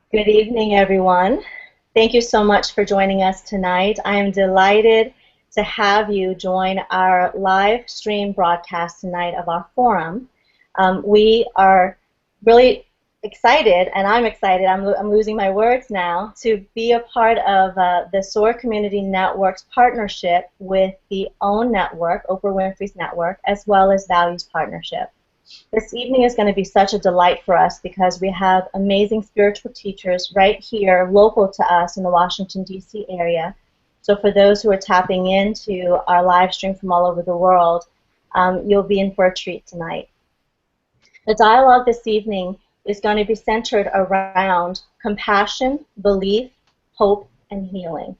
Good evening, everyone. Thank you so much for joining us tonight. I am delighted to have you join our live stream broadcast tonight of our forum. We are really excited, and I'm excited, I'm losing my words now, to be a part of the SOAR Community Network's partnership with the OWN Network, Oprah Winfrey's network, as well as Values Partnership. This evening is going to be such a delight for us because we have amazing spiritual teachers right here, local to us in the Washington, D.C. area. So for those who are tapping into our live stream from all over the world, you'll be in for a treat tonight. The dialogue this evening is going to be centered around compassion, belief, hope, and healing.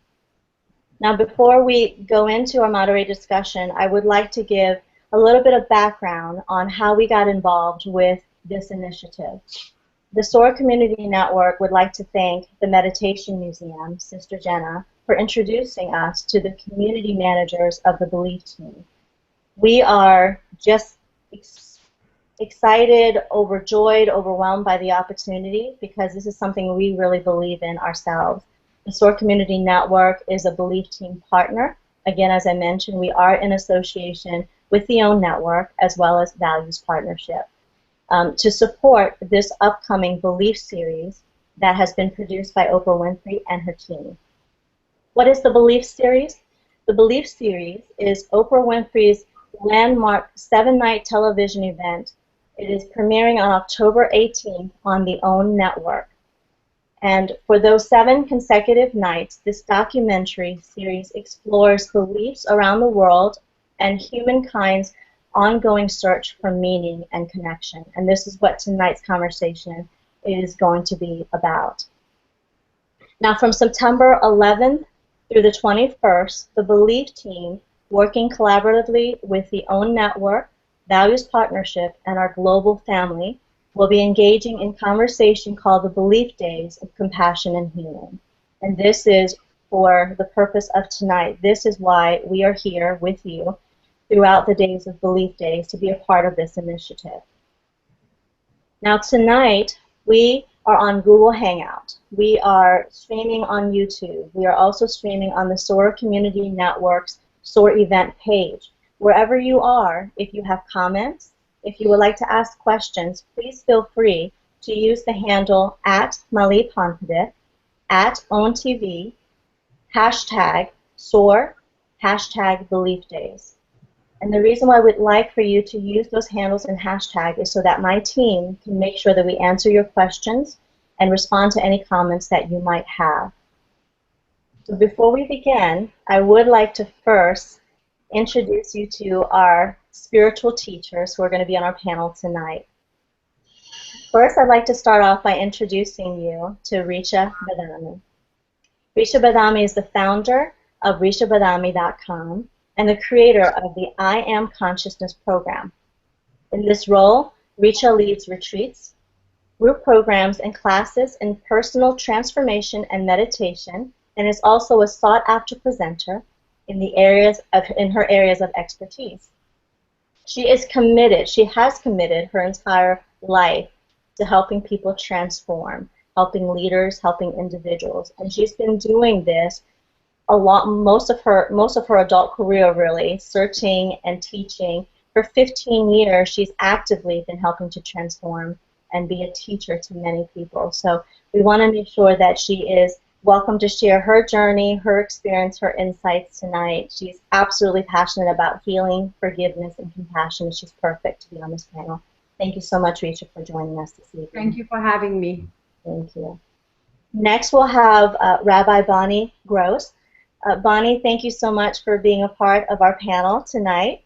Now, before we go into our moderated discussion, I would like to give a little bit of background on how we got involved with this initiative. The SOAR Community Network would like to thank the Meditation Museum, Sister Jenna, for introducing us to the community managers of the Belief team. We are just excited, overjoyed, overwhelmed by the opportunity because this is something we really believe in ourselves. The SOAR Community Network is a Belief team partner. Again, as I mentioned, we are in association with the OWN Network as well as Values Partnership to support this upcoming Belief series that has been produced by Oprah Winfrey and her team. What is the Belief series? The Belief series is Oprah Winfrey's landmark 7-night television event. It is premiering on October 18th on the OWN Network. And for those 7 consecutive nights, this documentary series explores beliefs around the world and humankind's ongoing search for meaning and connection. And this is what tonight's conversation is going to be about. Now, from September 11th through the 21st, the Belief team, working collaboratively with the OWN Network, Values Partnership, and our global family, will be engaging in conversation called the BeliefDays of Compassion and Healing. And this is for the purpose of tonight. This is why we are here with you throughout the days of Belief Days to be a part of this initiative. Now tonight, we are on Google Hangout. We are streaming on YouTube. We are also streaming on the SOAR Community Network's SOAR event page. Wherever you are, if you have comments, if you would like to ask questions, please feel free to use the handle @Phonpadith, @OwnTV, hashtag SOAR, hashtag BeliefDays. And the reason why we'd like for you to use those handles and hashtag is so that my team can make sure that we answer your questions and respond to any comments that you might have. So before we begin, I would like to first introduce you to our spiritual teachers who are going to be on our panel tonight. First, I'd like to start off by introducing you to Richa Badami. Richa Badami is the founder of RichaBadami.com and the creator of the I Am Consciousness program. In this role, Richa leads retreats, group programs, and classes in personal transformation and meditation, and is also a sought-after presenter in her areas of expertise. She is committed, she has committed her entire life to helping people transform, helping leaders, helping individuals, and she's been doing this most of her adult career, really, searching and teaching. For 15 years, she's actively been helping to transform and be a teacher to many people. So we want to make sure that she is welcome to share her journey, her experience, her insights tonight. She's absolutely passionate about healing, forgiveness, and compassion. She's perfect to be on this panel. Thank you so much, Richa, for joining us this evening. Thank you for having me. Thank you. Next, we'll have Rabbi Bonny Grosz. Bonny, thank you so much for being a part of our panel tonight.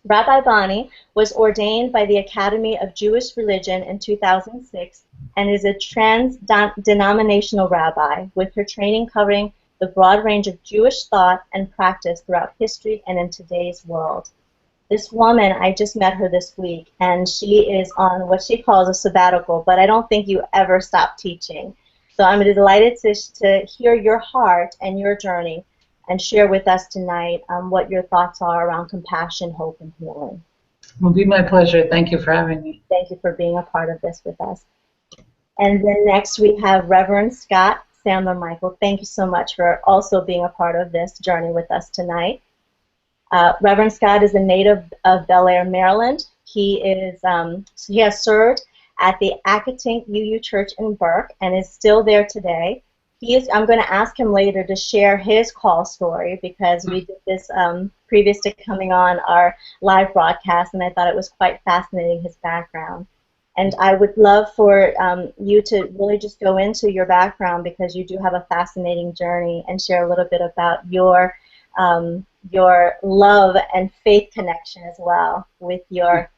Rabbi Bonny was ordained by the Academy of Jewish Religion in 2006 and is a trans-denominational rabbi, with her training covering the broad range of Jewish thought and practice throughout history and in today's world. This woman, I just met her this week, and she is on what she calls a sabbatical, but I don't think you ever stop teaching. So I'm delighted to hear your heart and your journey and share with us tonight what your thoughts are around compassion, hope, and healing. It will be my pleasure. Thank you for having me. Thank you for being a part of this with us. And then next we have Reverend Scott Sammler Michael. Thank you so much for also being a part of this journey with us tonight. Reverend Scott is a native of Bel Air, Maryland. He has served at the Accotink UU Church in Burke and is still there today. I'm going to ask him later to share his call story because we did this previous to coming on our live broadcast, and I thought it was quite fascinating, his background. And I would love for you to really just go into your background because you do have a fascinating journey and share a little bit about your love and faith connection as well with your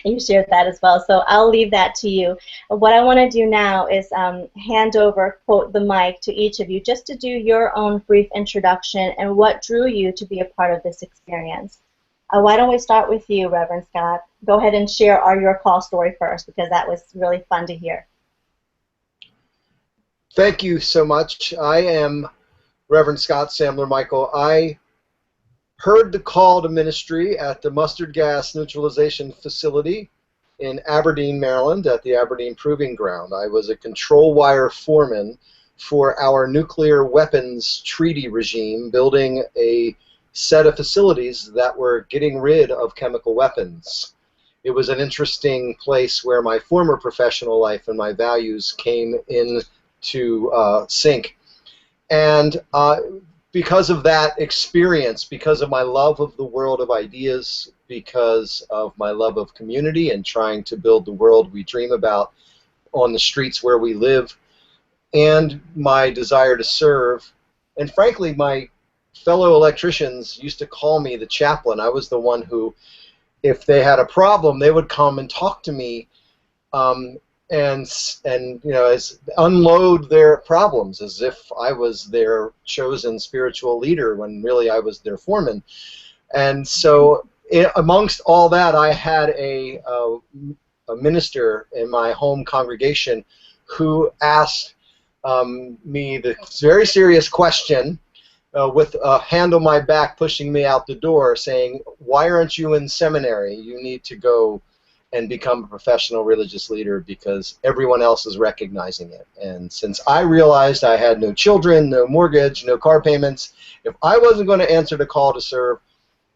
you shared that as well. So I'll leave that to you. What I want to do now is hand over, quote, the mic to each of you just to do your own brief introduction and what drew you to be a part of this experience. Why don't we start with you, Reverend Scott? Go ahead and share your call story first because that was really fun to hear. Thank you so much. I am Reverend Scott Sammler Michael. I heard the call to ministry at the mustard gas neutralization facility in Aberdeen, Maryland, at the Aberdeen Proving Ground. I was a control wire foreman for our nuclear weapons treaty regime, building a set of facilities that were getting rid of chemical weapons. It was an interesting place where my former professional life and my values came into sync. And because of that experience, because of my love of the world of ideas, because of my love of community and trying to build the world we dream about on the streets where we live, and my desire to serve, and frankly, my fellow electricians used to call me the chaplain. I was the one who, if they had a problem, they would come and talk to me and you know, unload their problems as if I was their chosen spiritual leader when really I was their foreman. And so amongst all that, I had a minister in my home congregation who asked me the very serious question with a hand on my back pushing me out the door saying, "Why aren't you in seminary? You need to go and become a professional religious leader because everyone else is recognizing it." And since I realized I had no children, no mortgage, no car payments, if I wasn't going to answer the call to serve,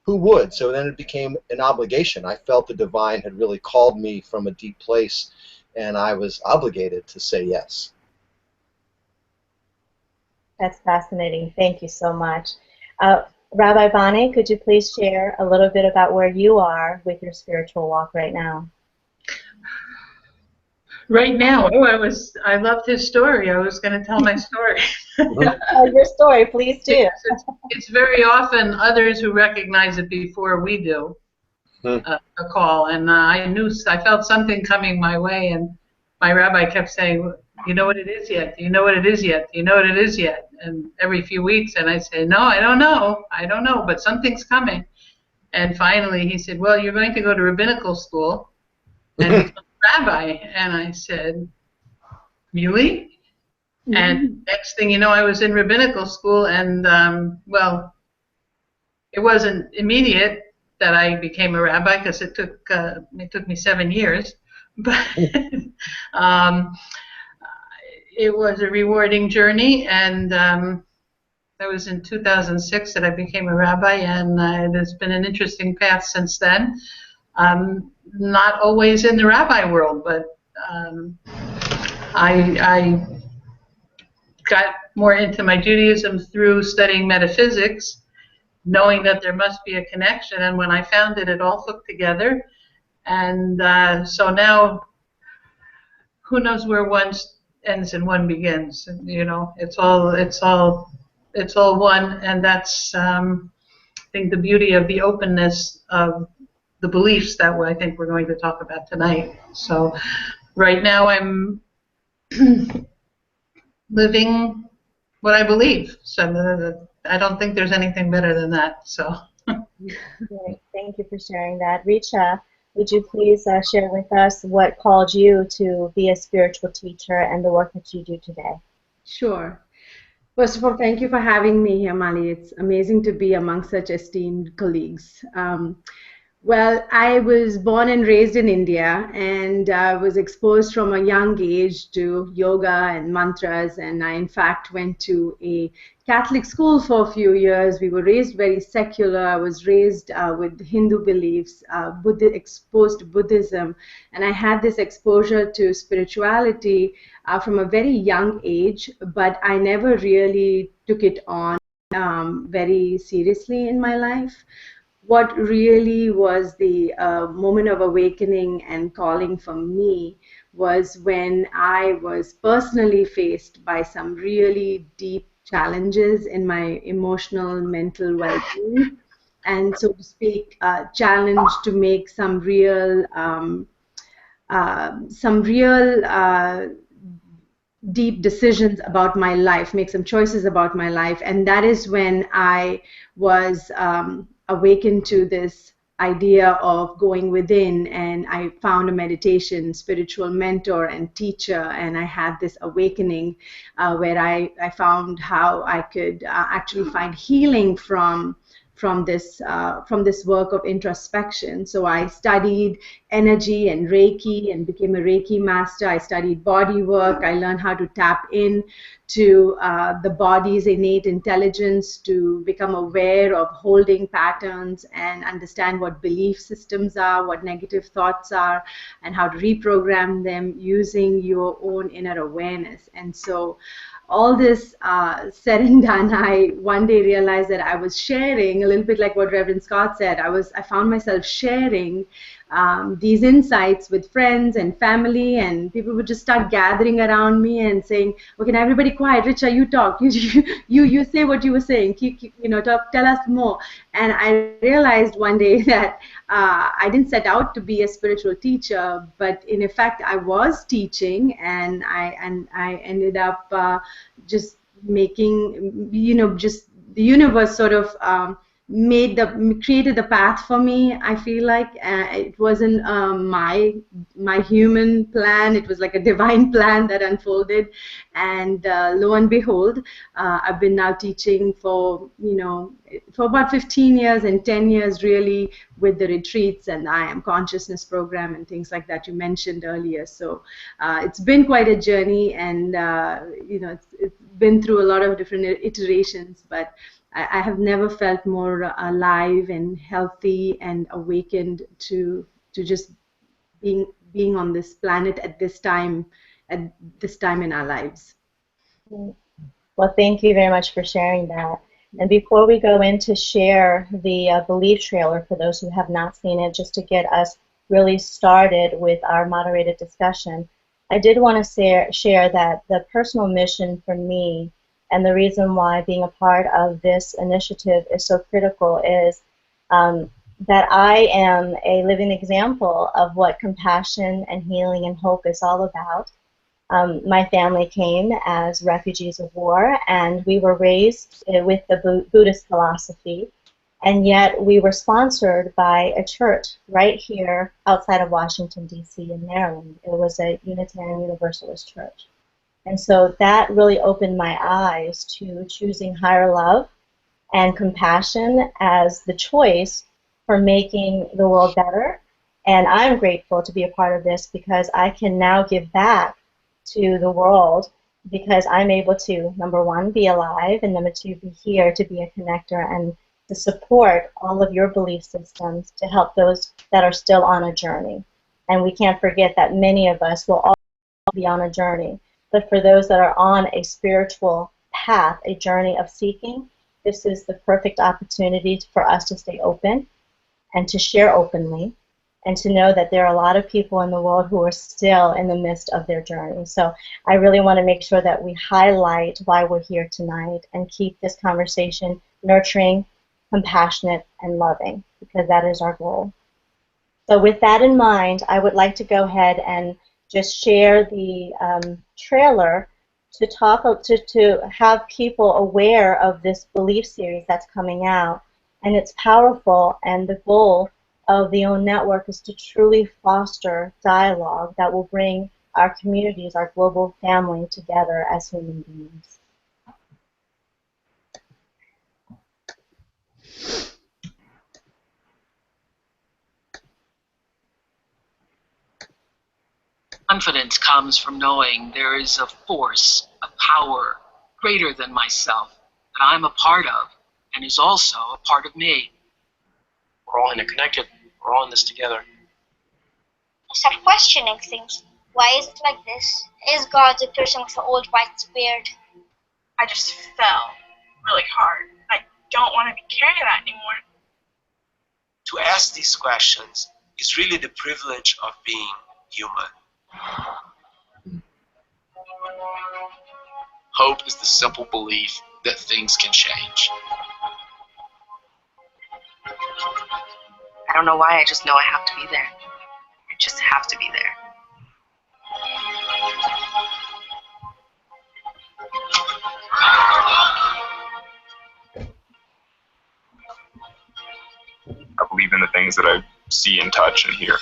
who would? So then it became an obligation. I felt the divine had really called me from a deep place, and I was obligated to say yes. That's fascinating. Thank you so much. Rabbi Bonny, could you please share a little bit about where you are with your spiritual walk right now? Right now, I loved his story. I was going to tell my story. Your story, please do. It's very often others who recognize it before we do a call, and I felt something coming my way, and my rabbi kept saying, "You know what it is yet? Do you know what it is yet? Do you know what it is yet?" And every few weeks, and I say, "No, I don't know, but something's coming." And finally, he said, "Well, you're going to go to rabbinical school and become a rabbi." And I said, "Really?" Mm-hmm. And next thing you know, I was in rabbinical school, and well, it wasn't immediate that I became a rabbi because it took me 7 years, but it was a rewarding journey, and that was in 2006 that I became a rabbi, and it has been an interesting path since then. Not always in the rabbi world, but I got more into my Judaism through studying metaphysics, knowing that there must be a connection, and when I found it, it all hooked together. And so now, who knows where one ends and one begins? You know, it's all one, and that's I think the beauty of the openness of the beliefs that I think we're going to talk about tonight. So right now I'm living what I believe. So I don't think there's anything better than that. So. Great. Thank you for sharing that. Richa, would you please share with us what called you to be a spiritual teacher and the work that you do today? Sure. First of all, thank you for having me here, Mali. It's amazing to be among such esteemed colleagues. Well, I was born and raised in India, and I was exposed from a young age to yoga and mantras. And I, in fact, went to a Catholic school for a few years. We were raised very secular. I was raised with Hindu beliefs, exposed to Buddhism, and I had this exposure to spirituality from a very young age, but I never really took it on very seriously in my life. What really was the moment of awakening and calling for me was when I was personally faced by some really deep challenges in my emotional, mental well-being, and so to speak, challenged to make some real deep decisions about my life, make some choices about my life. And that is when I was awakened to this idea of going within. And I found a meditation, spiritual mentor and teacher. And I had this awakening where I found how I could actually find healing from this work of introspection. So I studied energy and Reiki and became a Reiki master. I studied body work. I learned how to tap in to the body's innate intelligence, to become aware of holding patterns and understand what belief systems are, what negative thoughts are, and how to reprogram them using your own inner awareness. And so all this said and done, I one day realized that I was sharing a little bit like what Reverend Scott said. I found myself sharing these insights with friends and family, and people would just start gathering around me and saying, "Okay, now everybody quiet. Richa, you talk. You say what you were saying. Keep tell us more." And I realized one day that I didn't set out to be a spiritual teacher, but in effect, I was teaching, and I ended up just making, just the universe sort of created the path for me. I feel like it wasn't my human plan. It was like a divine plan that unfolded, and lo and behold, I've been now teaching for about 15 years, and 10 years really with the retreats and I Am Consciousness program and things like that you mentioned earlier. So it's been quite a journey, and it's been through a lot of different iterations, but I have never felt more alive and healthy and awakened to just being on this planet at this time in our lives. Well, thank you very much for sharing that. And before we go in to share the belief trailer for those who have not seen it, just to get us really started with our moderated discussion, I did want to share that the personal mission for me and the reason why being a part of this initiative is so critical is that I am a living example of what compassion and healing and hope is all about. My family came as refugees of war, and we were raised with the Buddhist philosophy, and yet we were sponsored by a church right here outside of Washington, D.C. in Maryland. It was a Unitarian Universalist church. And so that really opened my eyes to choosing higher love and compassion as the choice for making the world better. And I'm grateful to be a part of this because I can now give back to the world because I'm able to, number one, be alive, and number two, be here to be a connector and to support all of your belief systems to help those that are still on a journey. And we can't forget that many of us will all be on a journey. But for those that are on a spiritual path, a journey of seeking, this is the perfect opportunity for us to stay open and to share openly and to know that there are a lot of people in the world who are still in the midst of their journey. So I really want to make sure that we highlight why we're here tonight and keep this conversation nurturing, compassionate, and loving, because that is our goal. So with that in mind, I would like to go ahead and just share the trailer to talk to have people aware of this belief series that's coming out, and it's powerful. And the goal of the OWN Network is to truly foster dialogue that will bring our communities, our global family, together as human beings. Confidence comes from knowing there is a force, a power greater than myself that I'm a part of and is also a part of me. We're all interconnected. We're all in this together. I start questioning things. Why is it like this? Is God the person with the old white beard? I just fell really hard. I don't want to be carrying that anymore. To ask these questions is really the privilege of being human. Hope is the simple belief that things can change. I don't know why, I just know I have to be there. I just have to be there. I believe in the things that I see and touch and hear.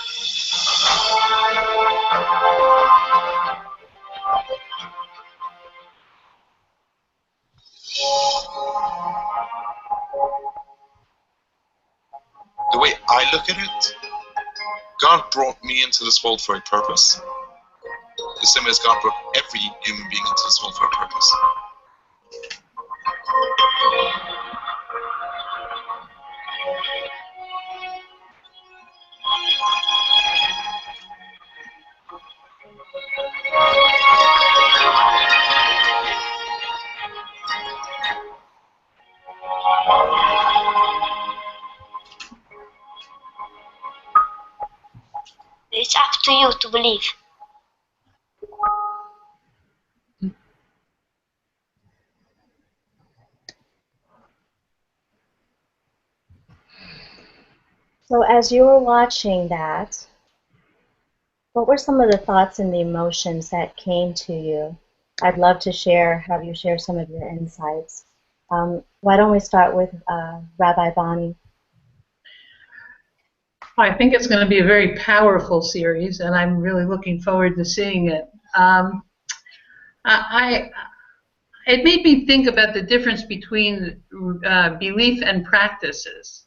The way I look at it, God brought me into this world for a purpose. The same as God brought every human being into this world for a purpose. It's up to you to believe. So as you were watching that, what were some of the thoughts and the emotions that came to you? I'd love to have you share some of your insights. Why don't we start with Rabbi Bonny? I think it's going to be a very powerful series, and I'm really looking forward to seeing it. It made me think about the difference between belief and practices.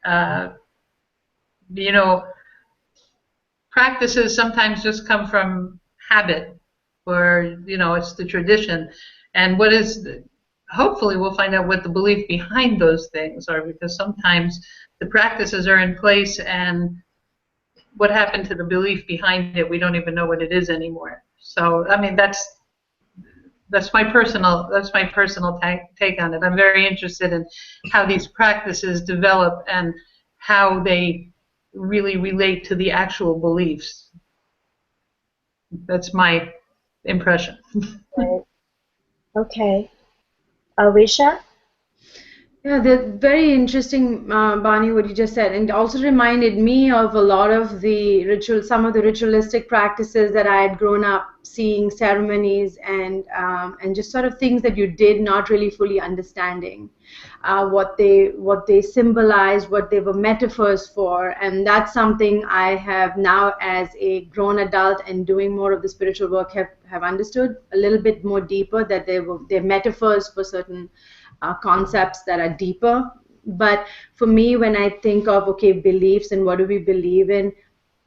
You know, practices sometimes just come from habit, or it's the tradition. And hopefully we'll find out what the belief behind those things are, because sometimes the practices are in place and what happened to the belief behind it, we don't even know what it is anymore. So I mean, that's my personal take on it. I'm very interested in how these practices develop and how they really relate to the actual beliefs. That's my impression. Right. Okay. Richa? Yeah, that's very interesting, Bonnie, what you just said, and it also reminded me of a lot of some of the ritualistic practices that I had grown up seeing, ceremonies and just sort of things that you did not really fully understanding what they symbolized, what they were metaphors for, and that's something I have now, as a grown adult and doing more of the spiritual work, have understood a little bit more deeper, that they're metaphors for certain concepts that are deeper. But for me, when I think of, okay, beliefs and what do we believe in,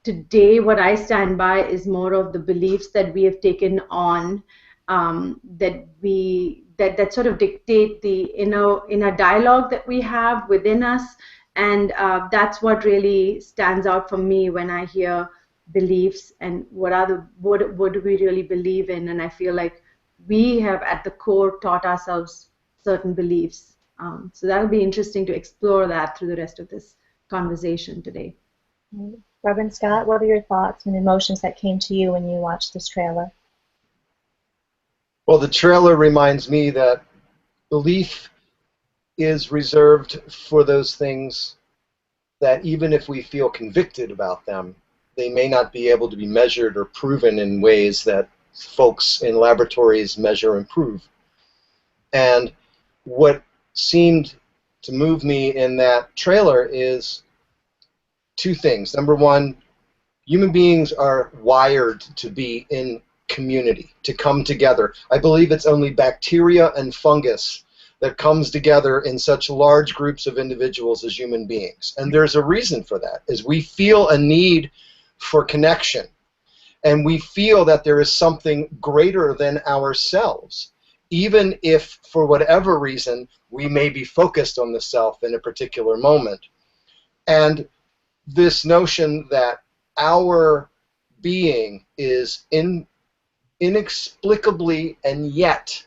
today what I stand by is more of the beliefs that we have taken on, that sort of dictate the inner dialogue that we have within us, and that's what really stands out for me when I hear beliefs and what do we really believe in. And I feel like we have at the core taught ourselves certain beliefs. So that'll be interesting to explore that through the rest of this conversation today. Reverend Scott, what are your thoughts and emotions that came to you when you watched this trailer? Well, the trailer reminds me that belief is reserved for those things that even if we feel convicted about them, they may not be able to be measured or proven in ways that folks in laboratories measure and prove. And what seemed to move me in that trailer is two things. Number one, human beings are wired to be in community, to come together. I believe it's only bacteria and fungus that comes together in such large groups of individuals as human beings. And there's a reason for that, is we feel a need for connection. and we feel that there is something greater than ourselves, even if for whatever reason we may be focused on the self in a particular moment. And this notion that our being is inexplicably and yet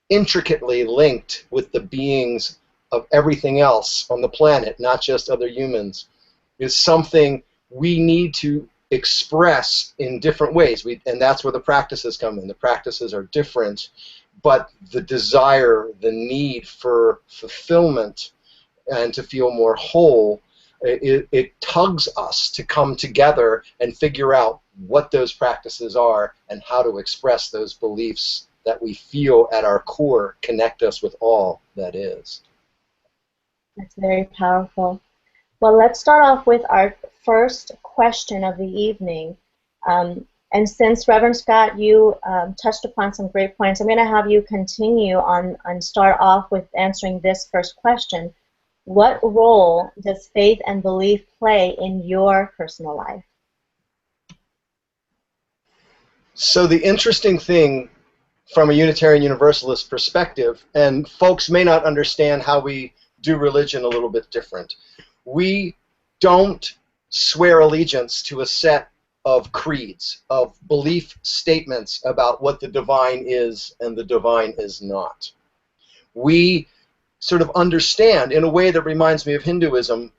intricately linked with the beings of everything else on the planet, not just other humans, is something we need to express in different ways. And that's where the practices come in. The practices are different, but the desire, the need for fulfillment and to feel more whole, it tugs us to come together and figure out what those practices are and how to express those beliefs that we feel at our core connect us with all that is. That's very powerful. Well, let's start off with our first question of the evening. And since, Reverend Scott, you touched upon some great points, I'm going to have you continue on and start off with answering this first question. What role does faith and belief play in your personal life? So the interesting thing from a Unitarian Universalist perspective, and folks may not understand how we do religion a little bit different. We don't swear allegiance to a set of creeds, of belief statements about what the divine is and the divine is not. We sort of understand, in a way that reminds me of Hinduism,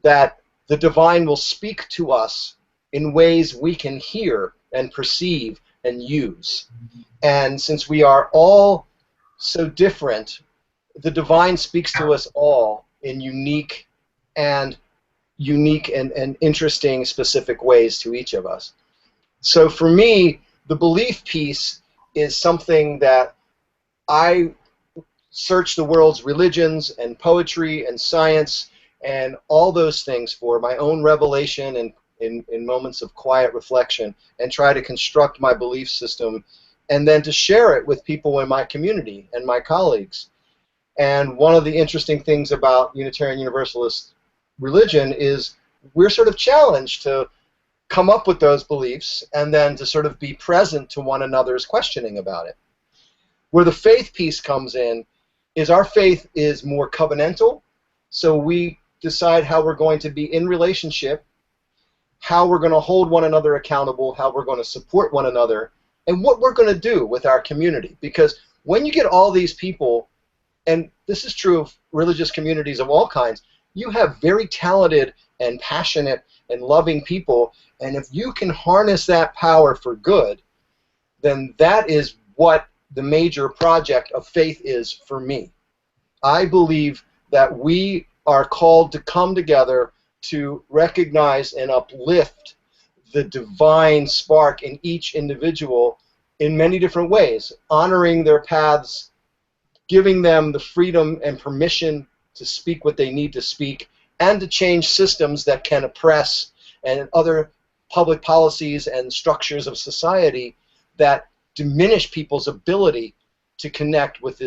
that the divine will speak to us in ways we can hear and perceive and use. And since we are all so different, the divine speaks to us all in unique and interesting, specific ways to each of us. So for me, the belief piece is something that I search the world's religions and poetry and science and all those things for my own revelation and in moments of quiet reflection, and try to construct my belief system and then to share it with people in my community and my colleagues. And one of the interesting things about Unitarian Universalist religion is we're sort of challenged to come up with those beliefs and then to sort of be present to one another's questioning about it. Where the faith piece comes in is our faith is more covenantal, so we decide how we're going to be in relationship, how we're going to hold one another accountable, how we're going to support one another, and what we're going to do with our community. Because when you get all these people, and this is true of religious communities of all kinds, you have very talented and passionate and loving people, and if you can harness that power for good, then that is what the major project of faith is for me. I believe that we are called to come together to recognize and uplift the divine spark in each individual in many different ways, honoring their paths, giving them the freedom and permission to speak what they need to speak, and to change systems that can oppress and other public policies and structures of society that diminish people's ability to connect with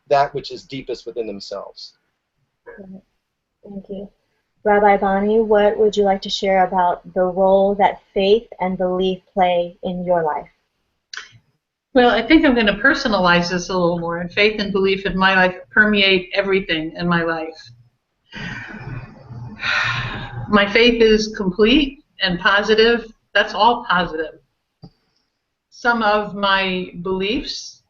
that which is deepest within themselves. Thank you. Rabbi Bonny, what would you like to share about the role that faith and belief play in your life? Well, I think I'm going to personalize this a little more. And faith and belief in my life permeate everything in my life. My faith is complete and positive. That's all positive. Some of my beliefs,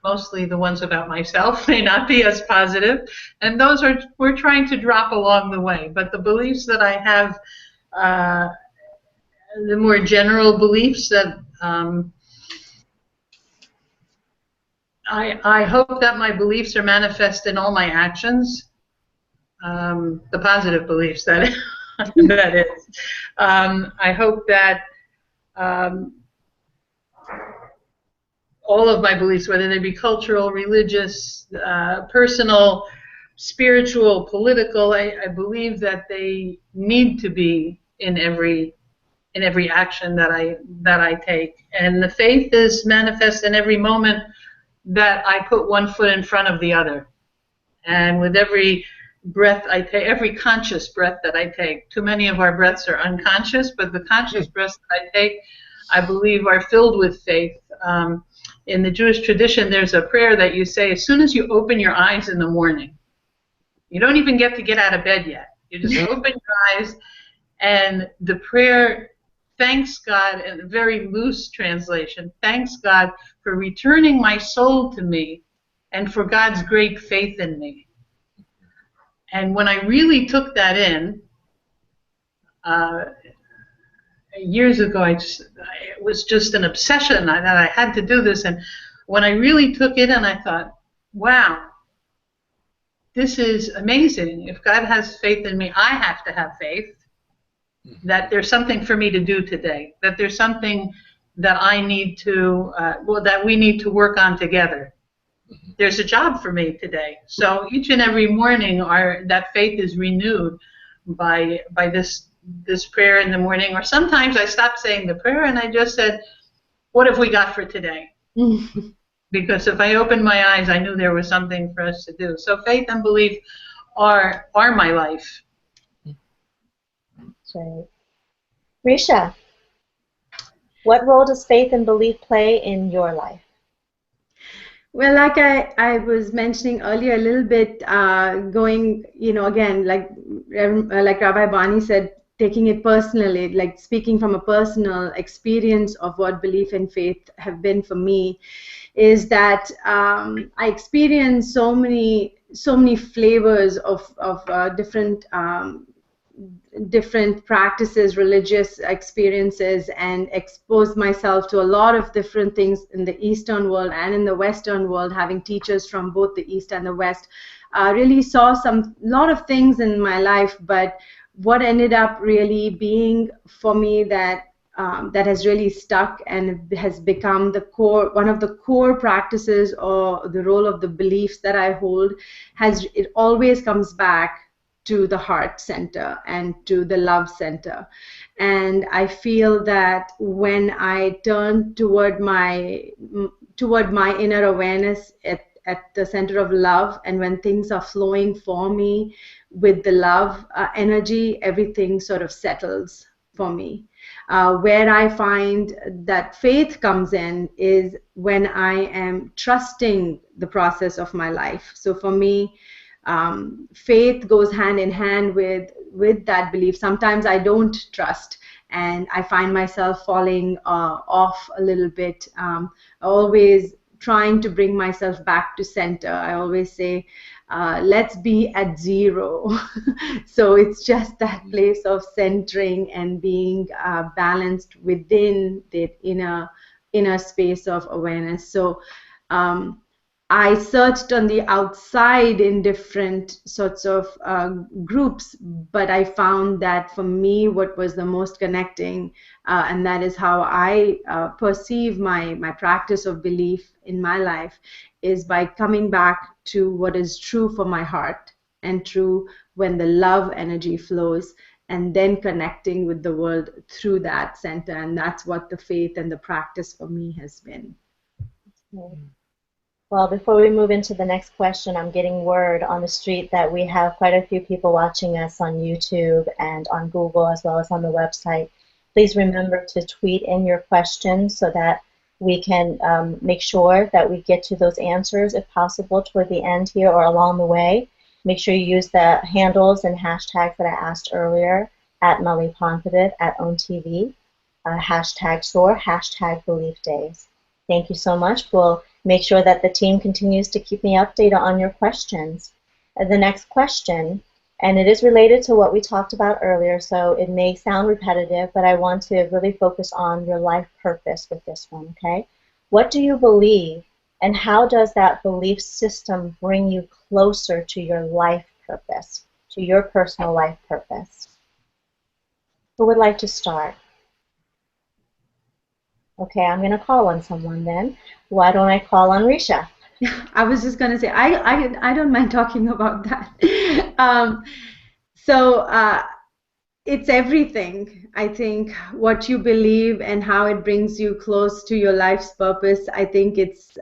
mostly the ones about myself, may not be as positive, and those we're trying to drop along the way. But the beliefs that I have, the more general beliefs that I hope that my beliefs are manifest in all my actions. The positive beliefs, that is. I hope that all of my beliefs, whether they be cultural, religious, personal, spiritual, political, I believe that they need to be in every action that I take. And the faith is manifest in every moment that I put one foot in front of the other. And with every breath I take, every conscious breath that I take, too many of our breaths are unconscious, but the conscious breaths that I take, I believe, are filled with faith. In the Jewish tradition, there's a prayer that you say as soon as you open your eyes in the morning. You don't even get to get out of bed yet. You just open your eyes, and the prayer thanks God, in a very loose translation, thanks God for returning my soul to me and for God's great faith in me. And when I really took that in, years ago, it was just an obsession that I had to do this. And when I really took it in, I thought, wow, this is amazing. If God has faith in me, I have to have faith that there's something for me to do today, that there's something that I need to, that we need to work on together. There's a job for me today. So each and every morning, that faith is renewed by this prayer in the morning. Or sometimes I stopped saying the prayer and I just said, what have we got for today? Because if I opened my eyes, I knew there was something for us to do. So faith and belief are my life. Right. Richa, what role does faith and belief play in your life? Well, like I was mentioning earlier a little bit, going, again, like Rabbi Bonny said, taking it personally, like speaking from a personal experience of what belief and faith have been for me, is that I experienced so many flavors of different practices, religious experiences, and exposed myself to a lot of different things in the Eastern world and in the Western world, having teachers from both the East and the West. Really saw lot of things in my life, but what ended up really being for me that has really stuck and has become one of the core practices or the role of the beliefs that I hold, it always comes back to the heart center and to the love center. And I feel that when I turn toward my inner awareness at the center of love, and when things are flowing for me with the love energy, everything sort of settles for me. Where I find that faith comes in is when I am trusting the process of my life. So for me, faith goes hand in hand with that belief. Sometimes I don't trust, and I find myself falling off a little bit. Always trying to bring myself back to center. I always say, let's be at zero. So it's just that place of centering and being balanced within the inner space of awareness. So I searched on the outside in different sorts of groups, but I found that for me, what was the most connecting, and that is how I perceive my practice of belief in my life, is by coming back to what is true for my heart and true when the love energy flows, and then connecting with the world through that center. And that's what the faith and the practice for me has been. Well, before we move into the next question, I'm getting word on the street that we have quite a few people watching us on YouTube and on Google as well as on the website. Please remember to tweet in your questions so that we can make sure that we get to those answers if possible toward the end here or along the way. Make sure you use the handles and hashtags that I asked earlier, at Phonpadith, at OwnTV, hashtag SOAR, hashtag BeliefDays. Thank you so much. We'll make sure that the team continues to keep me updated on your questions. The next question, and it is related to what we talked about earlier, so it may sound repetitive, but I want to really focus on your life purpose with this one, okay? What do you believe, and how does that belief system bring you closer to your life purpose, to your personal life purpose? Who would like to start? Okay, I'm going to call on someone then. Why don't I call on Richa? I was just going to say, I don't mind talking about that. So it's everything. I think what you believe and how it brings you close to your life's purpose, I think it's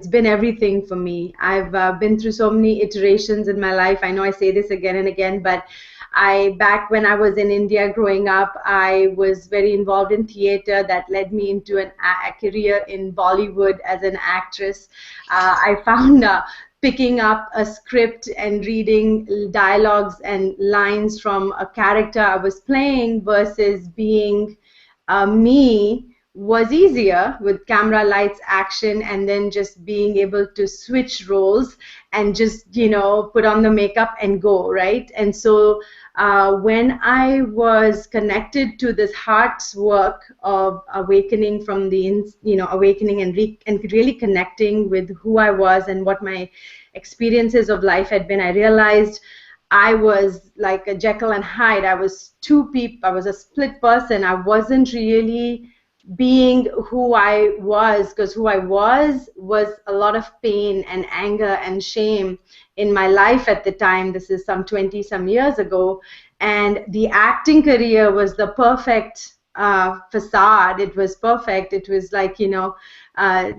been everything for me. I've been through so many iterations in my life. I know I say this again and again, but Back when I was in India growing up, I was very involved in theater. That led me into a career in Bollywood as an actress. I found picking up a script and reading dialogues and lines from a character I was playing versus being me was easier with camera, lights, action, and then just being able to switch roles and just, put on the makeup and go, right? And so when I was connected to this heart's work of awakening from the, awakening and really connecting with who I was and what my experiences of life had been, I realized I was like a Jekyll and Hyde. I was two people. I was a split person. I wasn't really being who I was, because who I was a lot of pain and anger and shame in my life at the time. This is some 20-some years ago. And the acting career was the perfect facade. It was perfect. It was like, I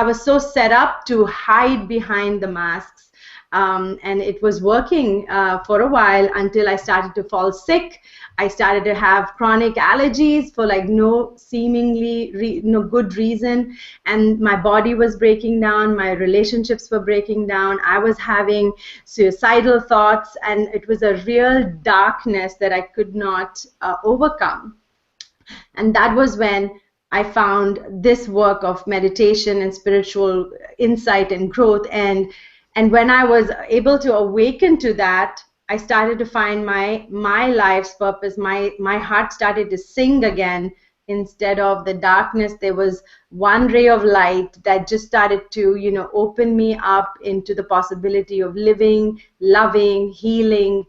was so set up to hide behind the masks. And it was working for a while until I started to fall sick. I started to have chronic allergies for like no seemingly no good reason, and my body was breaking down, my relationships were breaking down, I was having suicidal thoughts, and it was a real darkness that I could not overcome. And that was when I found this work of meditation and spiritual insight and growth, and when I was able to awaken to that, I started to find my life's purpose. My heart started to sing again. Instead of the darkness, there was one ray of light that just started to, open me up into the possibility of living, loving, healing,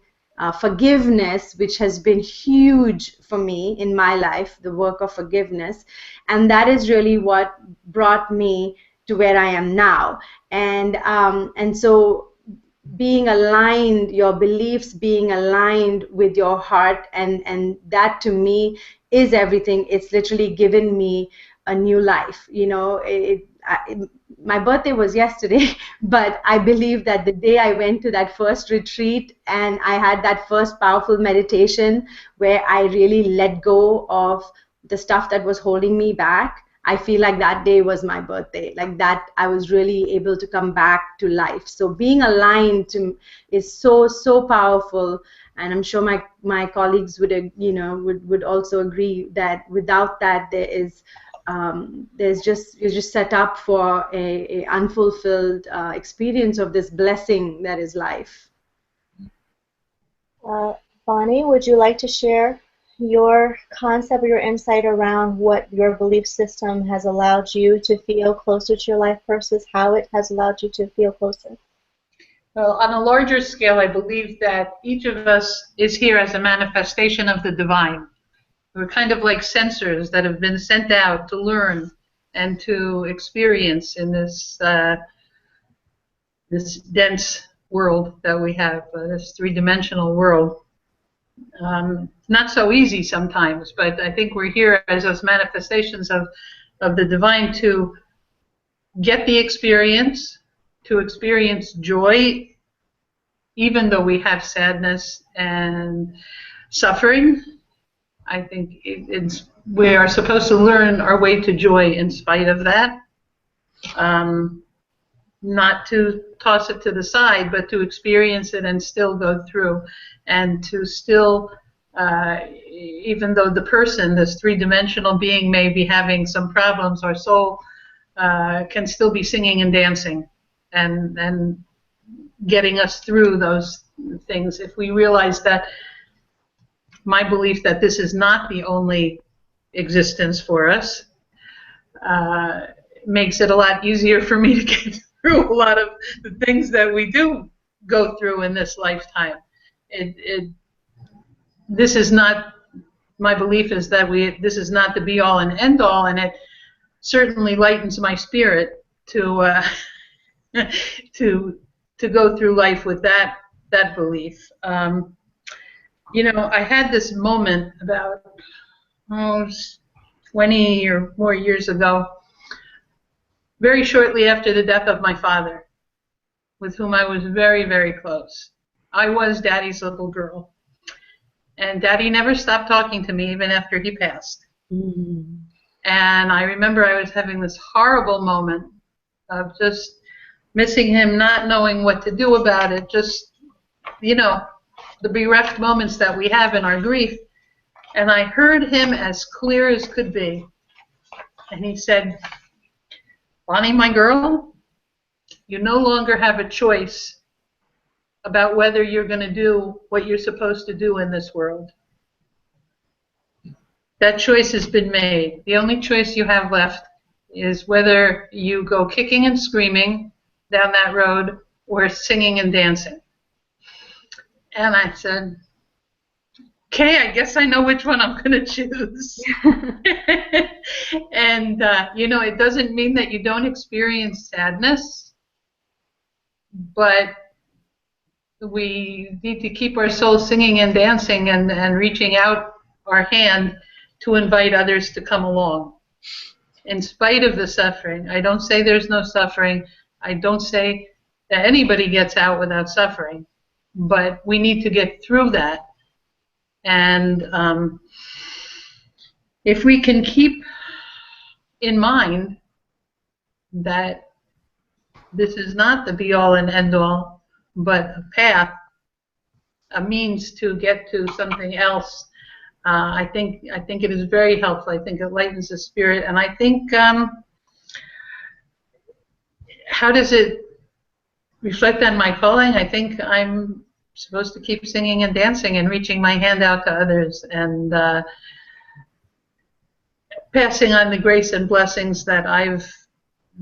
forgiveness, which has been huge for me in my life, the work of forgiveness. And that is really what brought me to where I am now. And so being aligned, your beliefs being aligned with your heart, and that to me is everything. It's literally given me a new life. My birthday was yesterday, but I believe that the day I went to that first retreat and I had that first powerful meditation where I really let go of the stuff that was holding me back, I feel like that day was my birthday. Like that, I was really able to come back to life. So being aligned is so powerful, and I'm sure my colleagues would also agree that without that, you're just set up for a unfulfilled experience of this blessing that is life. Bonnie, would you like to share your concept or your insight around what your belief system has allowed you to feel closer to your life versus how it has allowed you to feel closer? Well, on a larger scale, I believe that each of us is here as a manifestation of the divine. We're kind of like sensors that have been sent out to learn and to experience in this this dense world that we have, this three-dimensional world. Not so easy sometimes, but I think we're here as those manifestations of the divine to get the experience, to experience joy, even though we have sadness and suffering. I think we are supposed to learn our way to joy in spite of that. Not to toss it to the side, but to experience it and still go through, and to still, even though the person, this three-dimensional being, may be having some problems, our soul can still be singing and dancing and getting us through those things. If we realize that my belief that this is not the only existence for us makes it a lot easier for me to get through a lot of the things that we do go through in this lifetime. This is not, my belief is that this is not the be-all and end-all, and it certainly lightens my spirit to to go through life with that belief. I had this moment about 20 or more years ago, very shortly after the death of my father, with whom I was very, very close. I was Daddy's little girl. And Daddy never stopped talking to me even after he passed. Mm-hmm. And I remember I was having this horrible moment of just missing him, not knowing what to do about it, just, you know, the bereft moments that we have in our grief. And I heard him as clear as could be. And he said, Bonnie, my girl, you no longer have a choice about whether you're going to do what you're supposed to do in this world. That choice has been made. The only choice you have left is whether you go kicking and screaming down that road or singing and dancing. And I said, okay, I guess I know which one I'm going to choose. And, you know, it doesn't mean that you don't experience sadness, but we need to keep our souls singing and dancing and reaching out our hand to invite others to come along. In spite of the suffering, I don't say there's no suffering. I don't say that anybody gets out without suffering, but we need to get through that. And if we can keep in mind that this is not the be-all and end-all, but a path, a means to get to something else, I think it is very helpful. I think it lightens the spirit, and I think how does it reflect on my calling? I think I'm supposed to keep singing and dancing and reaching my hand out to others and passing on the grace and blessings that I've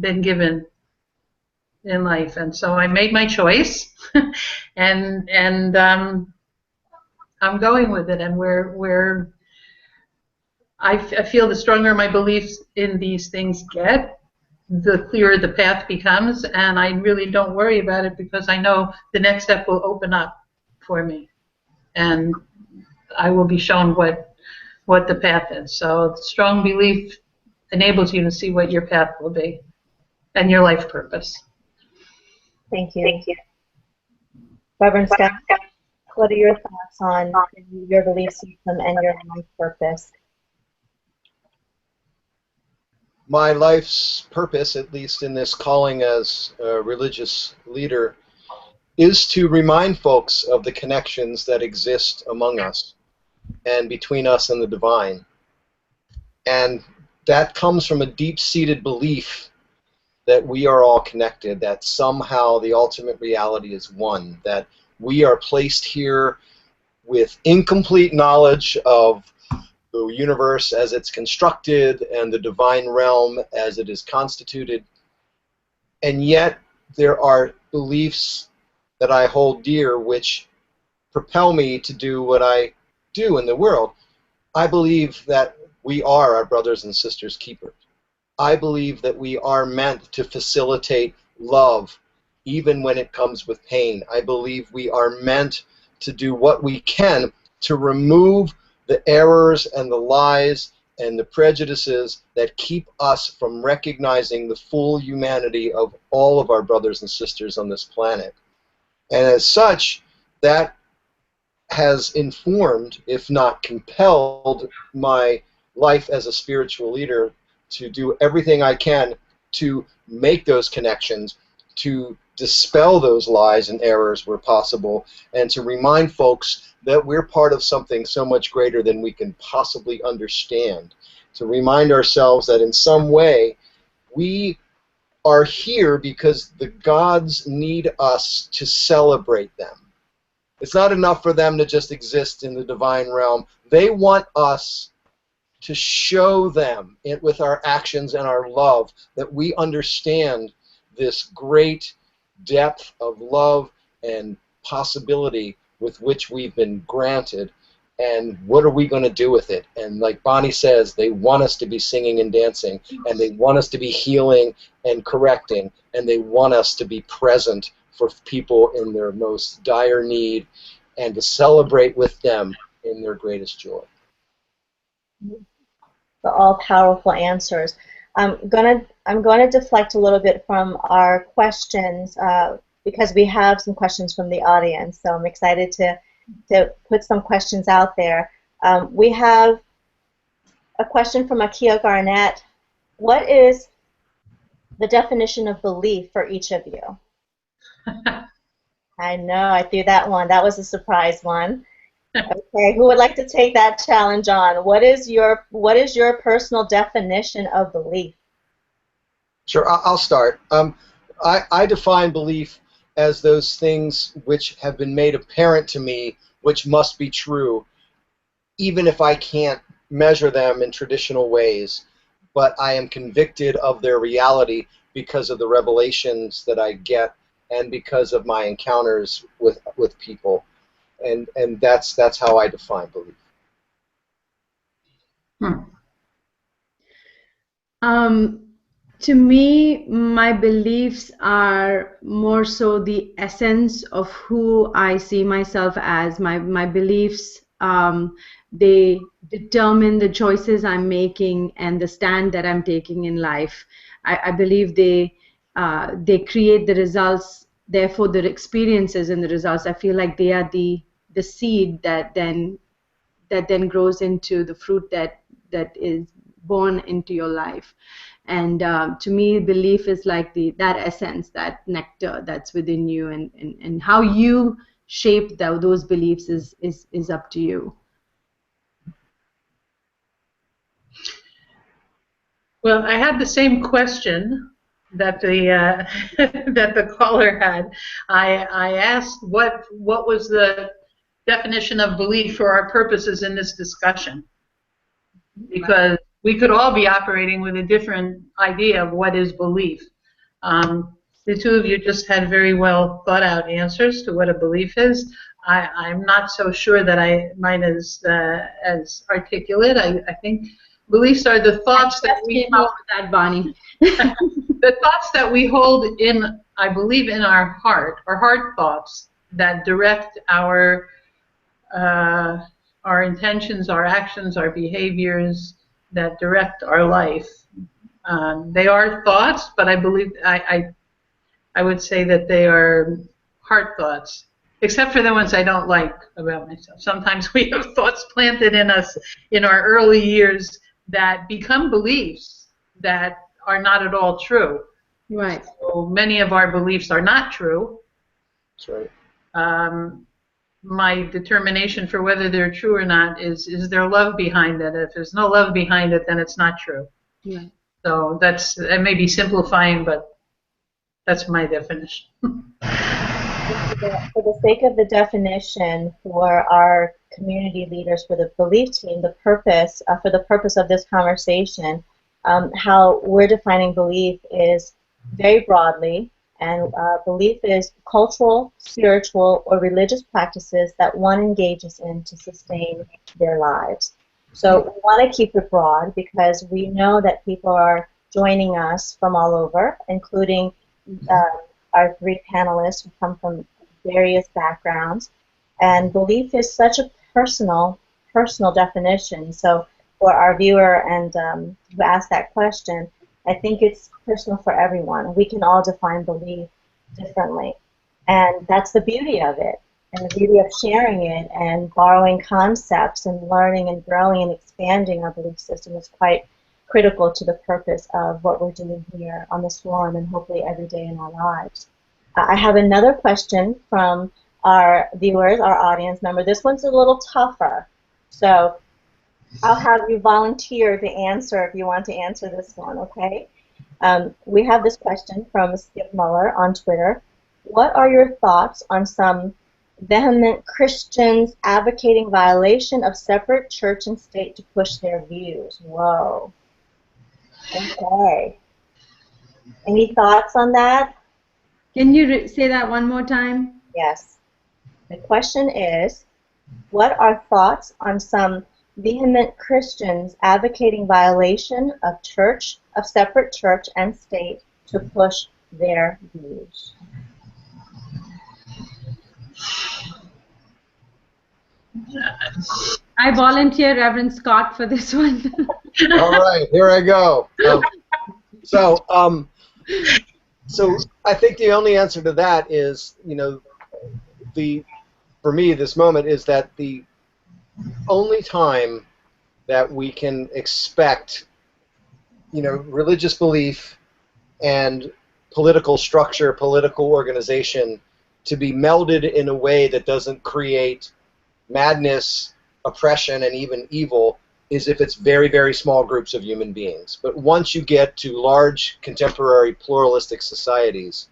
been given in life. And so I made my choice, and I'm going with it. And I feel the stronger my beliefs in these things get, the clearer the path becomes, and I really don't worry about it because I know the next step will open up for me, and I will be shown what the path is. So strong belief enables you to see what your path will be and your life purpose. Thank you. Thank you. Reverend Scott, what are your thoughts on your belief system and your life purpose? My life's purpose, at least in this calling as a religious leader, is to remind folks of the connections that exist among us and between us and the divine. And that comes from a deep-seated belief that we are all connected, that somehow the ultimate reality is one, that we are placed here with incomplete knowledge of the universe as it's constructed and the divine realm as it is constituted, and yet there are beliefs that I hold dear which propel me to do what I do in the world. I believe that we are our brothers and sisters' keepers. I believe that we are meant to facilitate love even when it comes with pain. I believe we are meant to do what we can to remove the errors and the lies and the prejudices that keep us from recognizing the full humanity of all of our brothers and sisters on this planet. And as such, that has informed, if not compelled, my life as a spiritual leader to do everything I can to make those connections, to dispel those lies and errors where possible, and to remind folks that we're part of something so much greater than we can possibly understand. To remind ourselves that in some way we are here because the gods need us to celebrate them. It's not enough for them to just exist in the divine realm. They want us to show them with our actions and our love that we understand this great depth of love and possibility with which we've been granted, and what are we going to do with it? And like Bonnie says, they want us to be singing and dancing, and they want us to be healing and correcting, and they want us to be present for people in their most dire need and to celebrate with them in their greatest joy. The all-powerful answers. I'm gonna deflect a little bit from our questions because we have some questions from the audience. So I'm excited to put some questions out there. We have a question from Akia Garnett. What is the definition of belief for each of you? I know, I threw that one. That was a surprise one. Okay, who would like to take that challenge on? What is your personal definition of belief? Sure, I'll start. I define belief as those things which have been made apparent to me, which must be true, even if I can't measure them in traditional ways, but I am convicted of their reality because of the revelations that I get and because of my encounters with people. And that's how I define belief. To me, my beliefs are more so the essence of who I see myself as. My beliefs, they determine the choices I'm making and the stand that I'm taking in life. I believe they create the results. Therefore, the experiences and the results, I feel like they are the seed that then grows into the fruit that is born into your life. And to me, belief is like that essence, that nectar that's within you, and how you shape those beliefs is up to you. Well, I had the same question that the that the caller had. I asked what was the definition of belief for our purposes in this discussion, because we could all be operating with a different idea of what is belief. The two of you just had very well thought out answers to what a belief is. I'm not so sure that mine is as articulate. I think beliefs are the thoughts that we hold. That, Bonnie. The thoughts that we hold in, I believe, in our heart, or heart thoughts that direct our intentions, our actions, our behaviors, that direct our life. They are thoughts, but I believe I would say that they are heart thoughts, except for the ones I don't like about myself. Sometimes we have thoughts planted in us in our early years that become beliefs that are not at all true. Right. So many of our beliefs are not true. That's right. My determination for whether they're true or not is there love behind it? If there's no love behind it, then it's not true. Yeah. So that may be simplifying, but that's my definition. For the sake of the definition, for our community leaders, for the belief team, the purpose, for the purpose of this conversation, how we're defining belief is very broadly, and belief is cultural, spiritual, or religious practices that one engages in to sustain their lives. So we want to keep it broad because we know that people are joining us from all over, including our three panelists who come from various backgrounds. And belief is such a personal definition. So for our viewer and who asked that question, I think it's personal for everyone. We can all define belief differently. And that's the beauty of it. And the beauty of sharing it and borrowing concepts and learning and growing and expanding our belief system is quite critical to the purpose of what we're doing here on this forum and hopefully every day in our lives. I have another question from our viewers, our audience member. This one's a little tougher. So I'll have you volunteer to answer if you want to answer this one, okay? We have this question from Skip Muller on Twitter. What are your thoughts on some vehement Christians advocating violation of separate church and state to push their views? Whoa. Okay. Any thoughts on that? Can you say that one more time? Yes. The question is, what are thoughts on some vehement Christians advocating violation of separate church and state to push their views? I volunteer Reverend Scott for this one. All right, here I go. So I think the only answer to that is, for me, this moment is that the only time that we can expect, religious belief and political structure, political organization to be melded in a way that doesn't create madness, oppression, and even evil is if it's very, very small groups of human beings. But once you get to large, contemporary, pluralistic societies,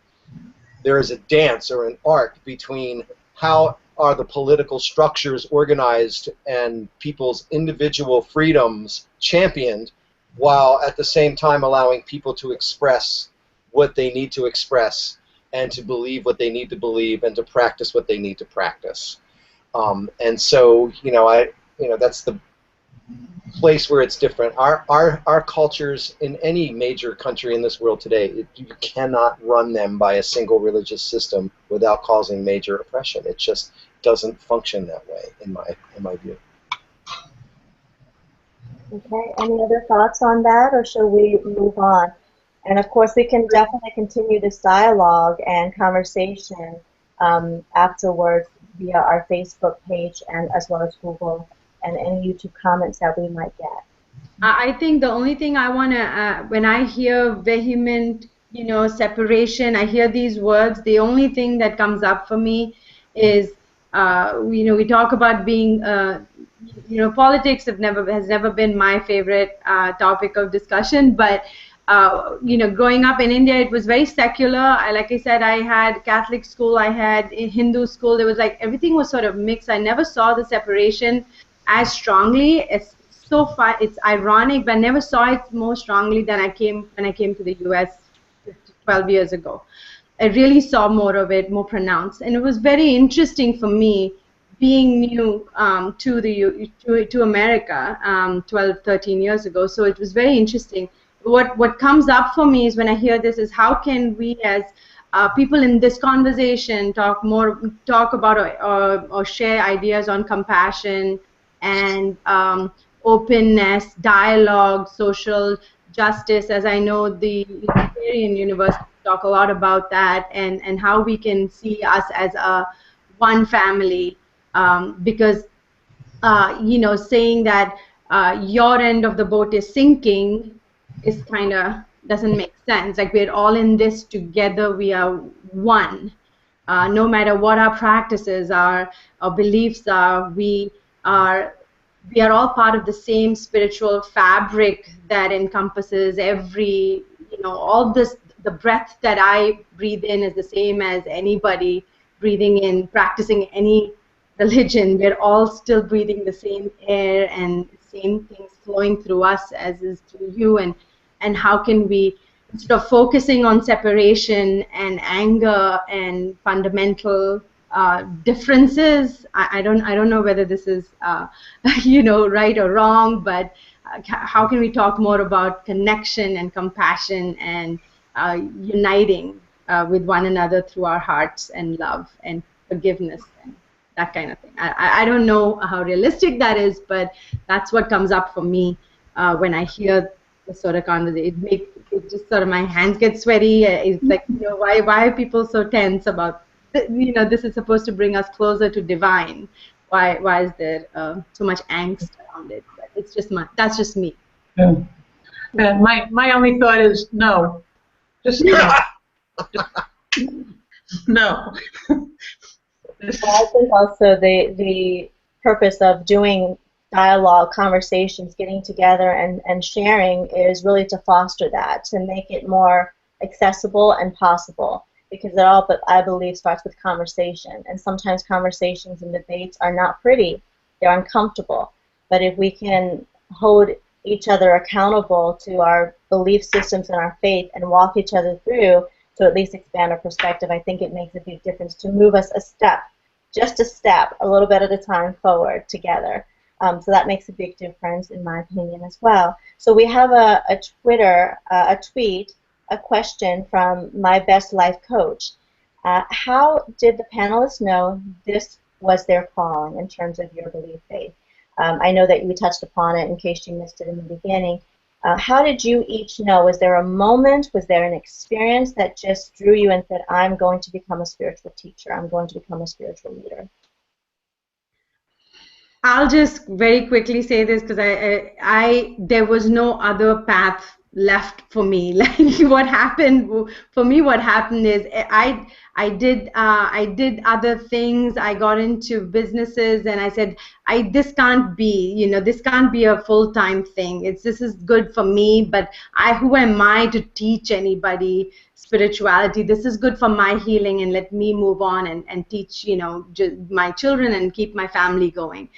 there is a dance or an art between how are the political structures organized and people's individual freedoms championed, while at the same time allowing people to express what they need to express and to believe what they need to believe and to practice what they need to practice. And so, that's the place where it's different. Our cultures in any major country in this world today, you cannot run them by a single religious system without causing major oppression. It just doesn't function that way, in my view. Okay, any other thoughts on that, or shall we move on? And of course, we can definitely continue this dialogue and conversation afterwards via our Facebook page and as well as Google and any YouTube comments that we might get. I think the only thing I want to, when I hear vehement, separation, I hear these words, the only thing that comes up for me is, we talk about being, politics has never been my favorite topic of discussion, but growing up in India, it was very secular. Like I said, I had Catholic school, I had Hindu school. There was like everything was sort of mixed. I never saw the separation as strongly. It's so far. It's ironic, but I never saw it more strongly than when I came to the U.S. 12 years ago. I really saw more of it, more pronounced, and it was very interesting for me, being new to America 12, 13 years ago. So it was very interesting. What comes up for me is when I hear this is how can we as people in this conversation talk about or share ideas on compassion and openness, dialogue, social justice, as I know the Unitarian University talk a lot about that, and how we can see us as one family, because saying that your end of the boat is sinking is kind of doesn't make sense. Like, we're all in this together, we are one. No matter what our practices are, our beliefs are, we are all part of the same spiritual fabric that encompasses every, all this. The breath that I breathe in is the same as anybody breathing in, practicing any religion. We're all still breathing the same air and the same things flowing through us as is through you. And how can we, instead of focusing on separation and anger and fundamental differences, I don't know whether this is right or wrong, but how can we talk more about connection and compassion and uniting with one another through our hearts and love and forgiveness and that kind of thing. I don't know how realistic that is, but that's what comes up for me when I hear the sort of conversation. It just sort of, my hands get sweaty. It's like, why are people so tense about, this is supposed to bring us closer to divine. Why is there so much angst around it? But it's just that's just me. Yeah. My only thought is no. Just no. No. Well, I think also the purpose of doing dialogue, conversations, getting together and sharing is really to foster that, to make it more accessible and possible, because it all, but I believe, starts with conversation. And sometimes conversations and debates are not pretty, they're uncomfortable. But if we can hold each other accountable to our belief systems and our faith and walk each other through to at least expand our perspective, I think it makes a big difference to move us a step, just a step, a little bit at a time forward together. So that makes a big difference, in my opinion, as well. So we have a tweet, a question from My Best Life Coach. How did the panelists know this was their calling in terms of your belief faith? I know that you touched upon it in case you missed it in the beginning. How did you each know? Was there a moment, was there an experience that just drew you and said, I'm going to become a spiritual teacher, I'm going to become a spiritual leader? I'll just very quickly say this because there was no other path left for me. Like what happened for me, what happened is I did other things. I got into businesses, and I said, this can't be, this can't be a full-time thing. This is good for me, but who am I to teach anybody spirituality? This is good for my healing, and let me move on and teach, my children and keep my family going.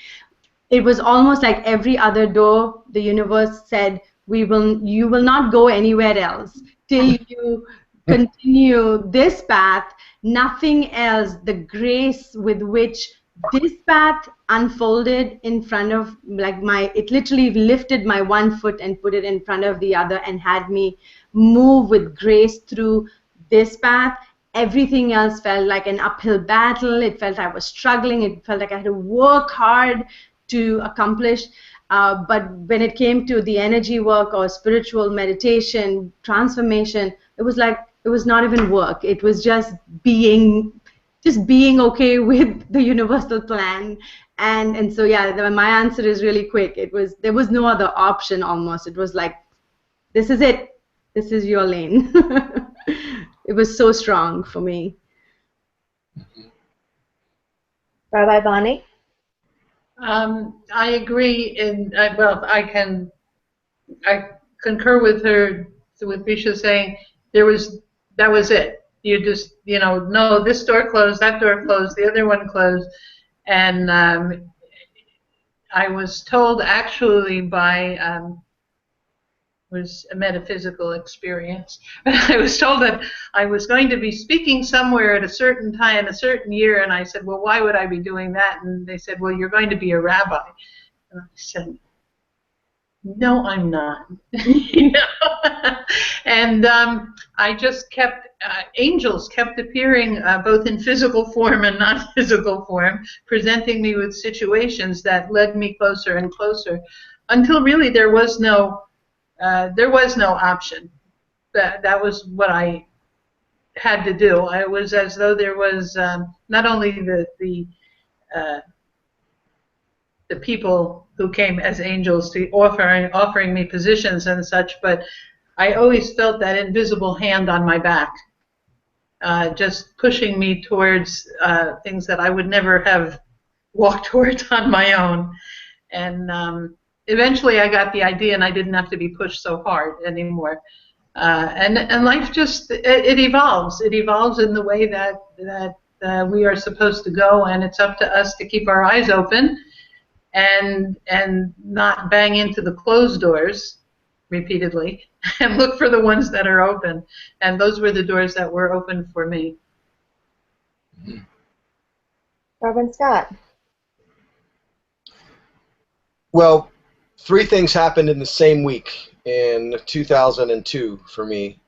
It was almost like every other door, the universe said, you will not go anywhere else till you continue this path. Nothing else. The grace with which this path unfolded in front of, it literally lifted my one foot and put it in front of the other and had me move with grace through this path. Everything else felt like an uphill battle. It felt I was struggling. It felt like I had to work hard to accomplish. But when it came to the energy work or spiritual meditation, transformation, it was not even work. It was just being okay with the universal plan. And so yeah, my answer is really quick. There was no other option almost. It was like, this is it. This is your lane. It was so strong for me. Rabbi Bonny? I agree, I concur with her, with Richa saying that was it. You just, no, this door closed, that door closed, the other one closed, and I was told actually by was a metaphysical experience. I was told that I was going to be speaking somewhere at a certain time, a certain year, and I said, well, why would I be doing that? And they said, well, you're going to be a rabbi. And I said, no, I'm not. And I just kept, angels kept appearing both in physical form and non-physical form, presenting me with situations that led me closer and closer, until really there was no option. That was what I had to do. It was as though there was not only the people who came as angels to offering me positions and such, but I always felt that invisible hand on my back, just pushing me towards things that I would never have walked towards on my own. And eventually I got the idea, and I didn't have to be pushed so hard anymore. And life just, it evolves. It evolves in the way that we are supposed to go, and it's up to us to keep our eyes open and not bang into the closed doors repeatedly, and look for the ones that are open. And those were the doors that were open for me. Reverend Scott? Well, 3 things happened in the same week in 2002 for me.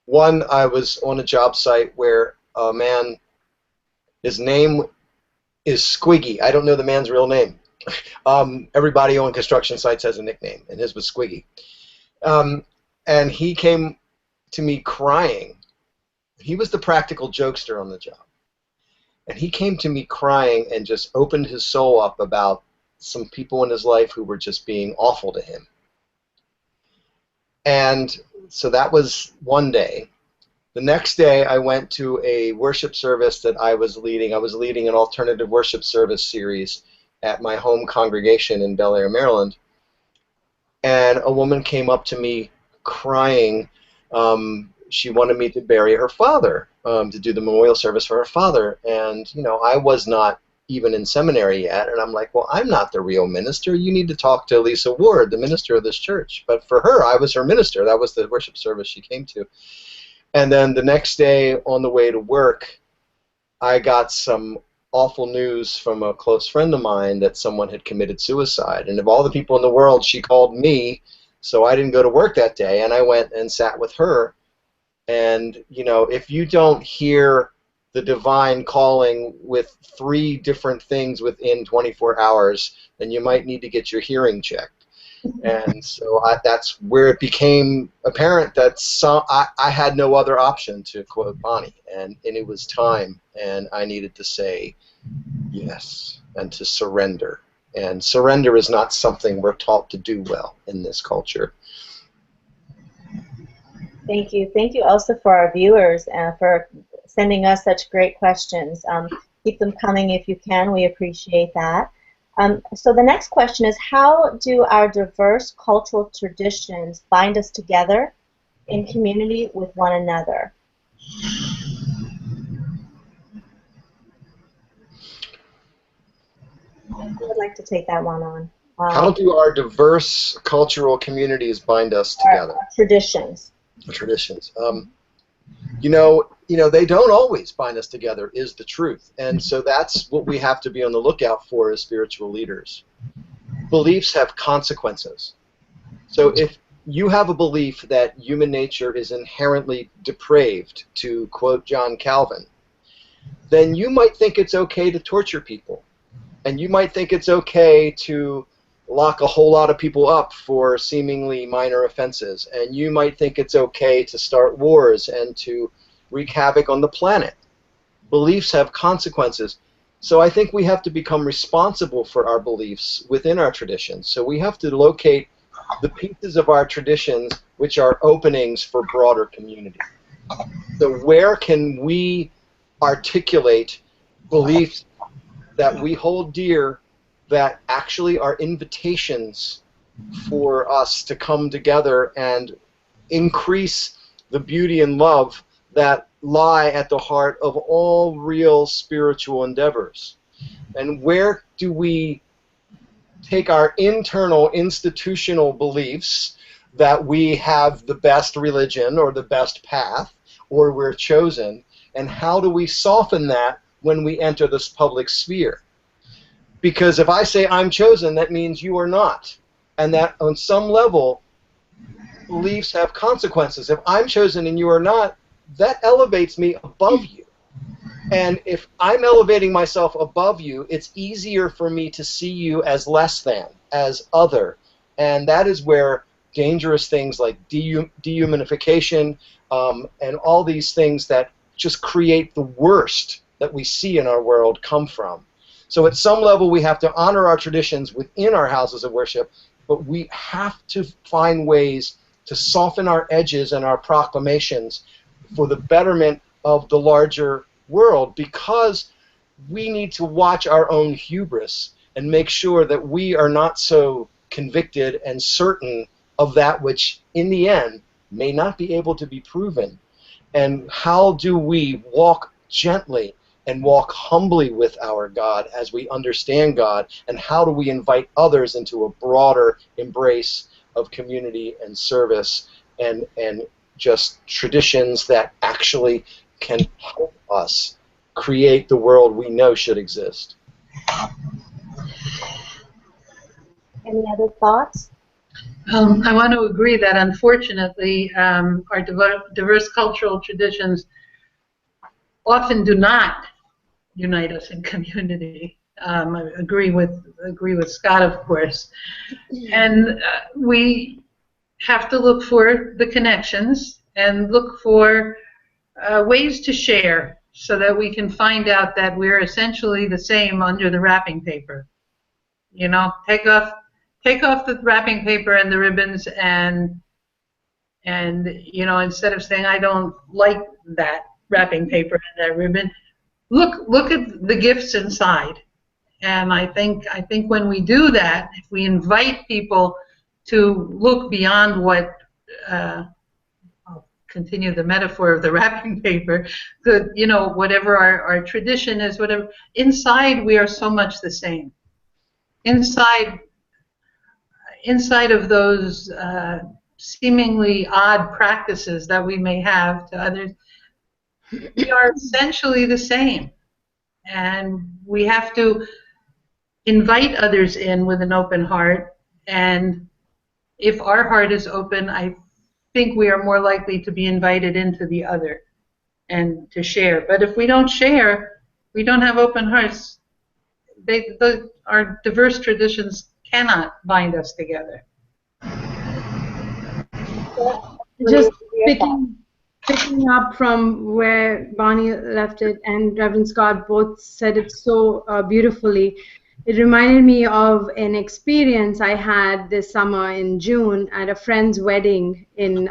One, I was on a job site where a man, his name is Squiggy. I don't know the man's real name. Everybody on construction sites has a nickname, and his was Squiggy. And he came to me crying. He was the practical jokester on the job. And he came to me crying and just opened his soul up about some people in his life who were just being awful to him. And so that was one day. The next day I went to a worship service that I was leading. I was leading an alternative worship service series at my home congregation in Bel Air, Maryland. And a woman came up to me crying. She wanted me to bury her father, to do the memorial service for her father. And, I was not even in seminary yet, and I'm like, well, I'm not the real minister. You need to talk to Lisa Ward, the minister of this church. But for her, I was her minister. That was the worship service she came to. And then the next day on the way to work, I got some awful news from a close friend of mine that someone had committed suicide. And of all the people in the world, she called me, so I didn't go to work that day, and I went and sat with her. And, if you don't hear the divine calling with 3 different things within 24 hours, then you might need to get your hearing checked. And so that's where it became apparent that I had no other option, to quote Bonnie, and it was time, and I needed to say yes and to surrender. And surrender is not something we're taught to do well in this culture. Thank you. Thank you also for our viewers for sending us such great questions. Keep them coming if you can. We appreciate that. So the next question is, how do our diverse cultural traditions bind us together in community with one another? Who would like to take that one on? How do our diverse cultural communities bind us together? Traditions. Traditions. You know, they don't always bind us together, is the truth. And so that's what we have to be on the lookout for as spiritual leaders. Beliefs have consequences. So if you have a belief that human nature is inherently depraved, to quote John Calvin, then you might think it's okay to torture people. And you might think it's okay to lock a whole lot of people up for seemingly minor offenses. And you might think it's okay to start wars and to wreak havoc on the planet. Beliefs have consequences. So I think we have to become responsible for our beliefs within our traditions. So we have to locate the pieces of our traditions which are openings for broader community. So where can we articulate beliefs that we hold dear that actually are invitations for us to come together and increase the beauty and love that lie at the heart of all real spiritual endeavors? And where do we take our internal institutional beliefs that we have the best religion or the best path or we're chosen, and how do we soften that when we enter this public sphere? Because if I say I'm chosen, that means you are not. And that on some level, beliefs have consequences. If I'm chosen and you are not, that elevates me above you. And if I'm elevating myself above you, it's easier for me to see you as less than, as other. And that is where dangerous things like dehumanification and all these things that just create the worst that we see in our world come from. So at some level, we have to honor our traditions within our houses of worship, but we have to find ways to soften our edges and our proclamations for the betterment of the larger world, because we need to watch our own hubris and make sure that we are not so convicted and certain of that which, in the end, may not be able to be proven. And how do we walk gently and walk humbly with our God as we understand God, and how do we invite others into a broader embrace of community and service and just traditions that actually can help us create the world we know should exist. Any other thoughts? I want to agree that unfortunately our diverse cultural traditions often do not unite us in community. I agree with Scott, of course, and we have to look for the connections and look for ways to share so that we can find out that we're essentially the same under the wrapping paper. You know, take off the wrapping paper and the ribbons, and you know, instead of saying I don't like that wrapping paper and that ribbon, look at the gifts inside. And I think when we do that, if we invite people to look beyond what I'll continue the metaphor of the wrapping paper, you know, whatever our tradition is, whatever, inside we are so much the same. Inside of those seemingly odd practices that we may have to others, we are essentially the same. And we have to invite others in with an open heart. And if our heart is open, I think we are more likely to be invited into the other and to share. But if we don't share, we don't have open hearts, our diverse traditions cannot bind us together. Just picking up from where Bonnie left it and Reverend Scott both said it so beautifully. It reminded me of an experience I had this summer in June at a friend's wedding in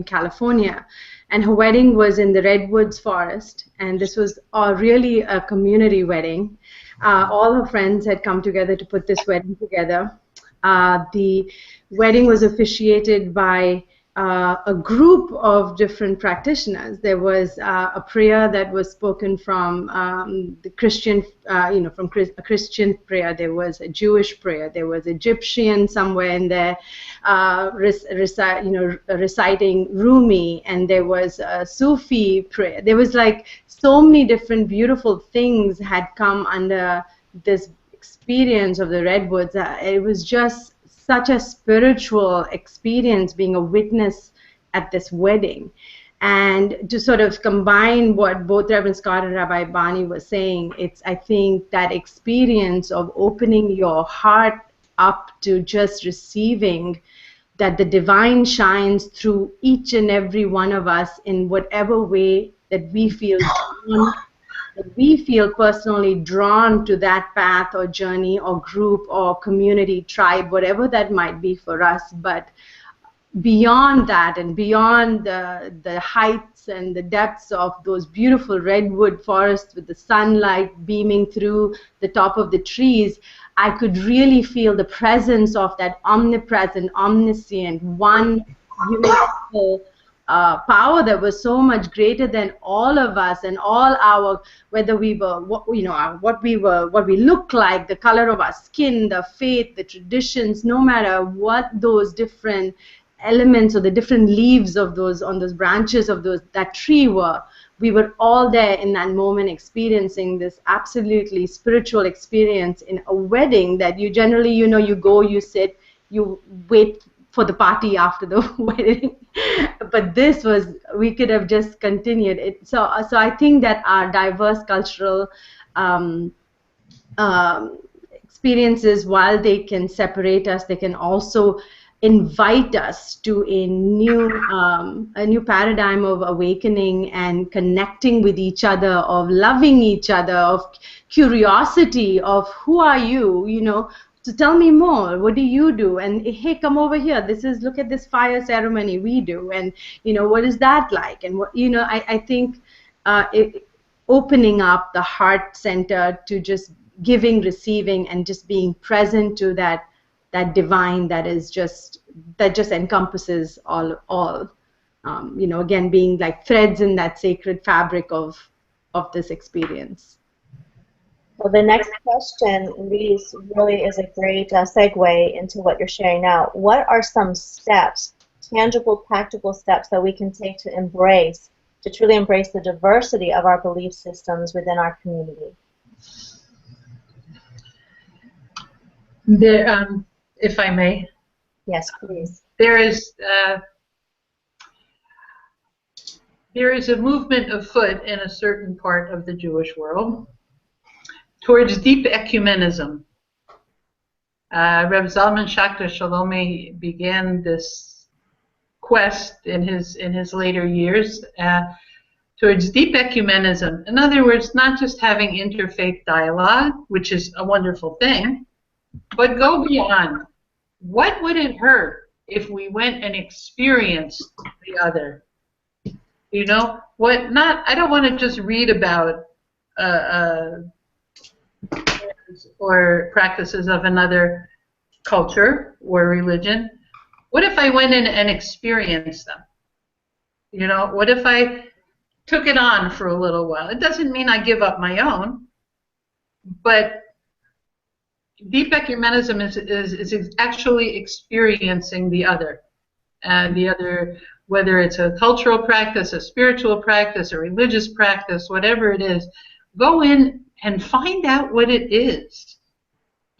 California. And her wedding was in the Redwoods Forest, and this was really a community wedding. All her friends had come together to put this wedding together. The wedding was officiated by a group of different practitioners. There was a prayer that was spoken from the Christian, from a Christian prayer. There was a Jewish prayer. There was Egyptian somewhere in there, reciting Rumi, and there was a Sufi prayer. There was like so many different beautiful things had come under this experience of the Redwoods. It was just such a spiritual experience being a witness at this wedding. And to sort of combine what both Reverend Scott and Rabbi Bonny were saying, I think that experience of opening your heart up to just receiving that the divine shines through each and every one of us in whatever way that we feel drawn, that we feel personally drawn to that path or journey or group or community, tribe, whatever that might be for us. But beyond that and beyond the heights and the depths of those beautiful redwood forests with the sunlight beaming through the top of the trees, I could really feel the presence of that omnipresent, omniscient, one universal power that was so much greater than all of us and all our, whether we were, what we look like, the color of our skin, the faith, the traditions, no matter what those different elements or the different leaves of those, on those branches of that tree were, we were all there in that moment experiencing this absolutely spiritual experience in a wedding that you generally, you go, you sit, you wait for the party after the wedding. But this was, we could have just continued it. So I think that our diverse cultural experiences, while they can separate us, they can also invite us to a new paradigm of awakening and connecting with each other, of loving each other, of curiosity, of who are you, so tell me more. What do you do? And hey, come over here. Look at this fire ceremony we do. And what is that like? And what I think opening up the heart center to just giving, receiving, and just being present to that divine that just encompasses all. Again, being like threads in that sacred fabric of this experience. Well, the next question, Lise, really is a great segue into what you're sharing now. What are some steps, tangible, practical steps that we can take to truly embrace the diversity of our belief systems within our community? If I may. Yes, please. There is a movement afoot in a certain part of the Jewish world towards deep ecumenism. Reb Zalman Schachter Shalomi began this quest in his later years towards deep ecumenism. In other words, not just having interfaith dialogue, which is a wonderful thing, but go beyond. What would it hurt if we went and experienced the other? I don't want to just read about or practices of another culture or religion. What if I went in and experienced them? What if I took it on for a little while? It doesn't mean I give up my own, but deep ecumenism is actually experiencing the other. And the other, whether it's a cultural practice, a spiritual practice, a religious practice, whatever it is, go in and find out what it is.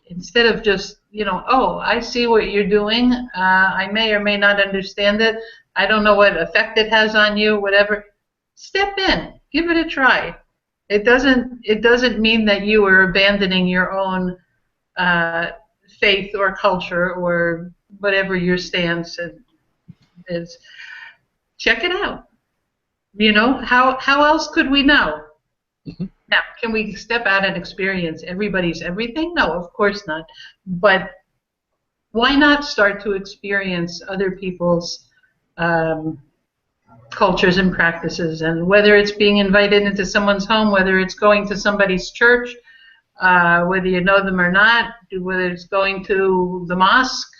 Instead of just, oh, I see what you're doing. I may or may not understand it. I don't know what effect it has on you, whatever. Step in. Give it a try. It doesn't mean that you are abandoning your own faith or culture or whatever your stance. is check it out. You know, how else could we know? Now, can we step out and experience everybody's everything? No, of course not. But why not start to experience other people's cultures and practices? And whether it's being invited into someone's home, whether it's going to somebody's church, whether you know them or not, whether it's going to the mosque.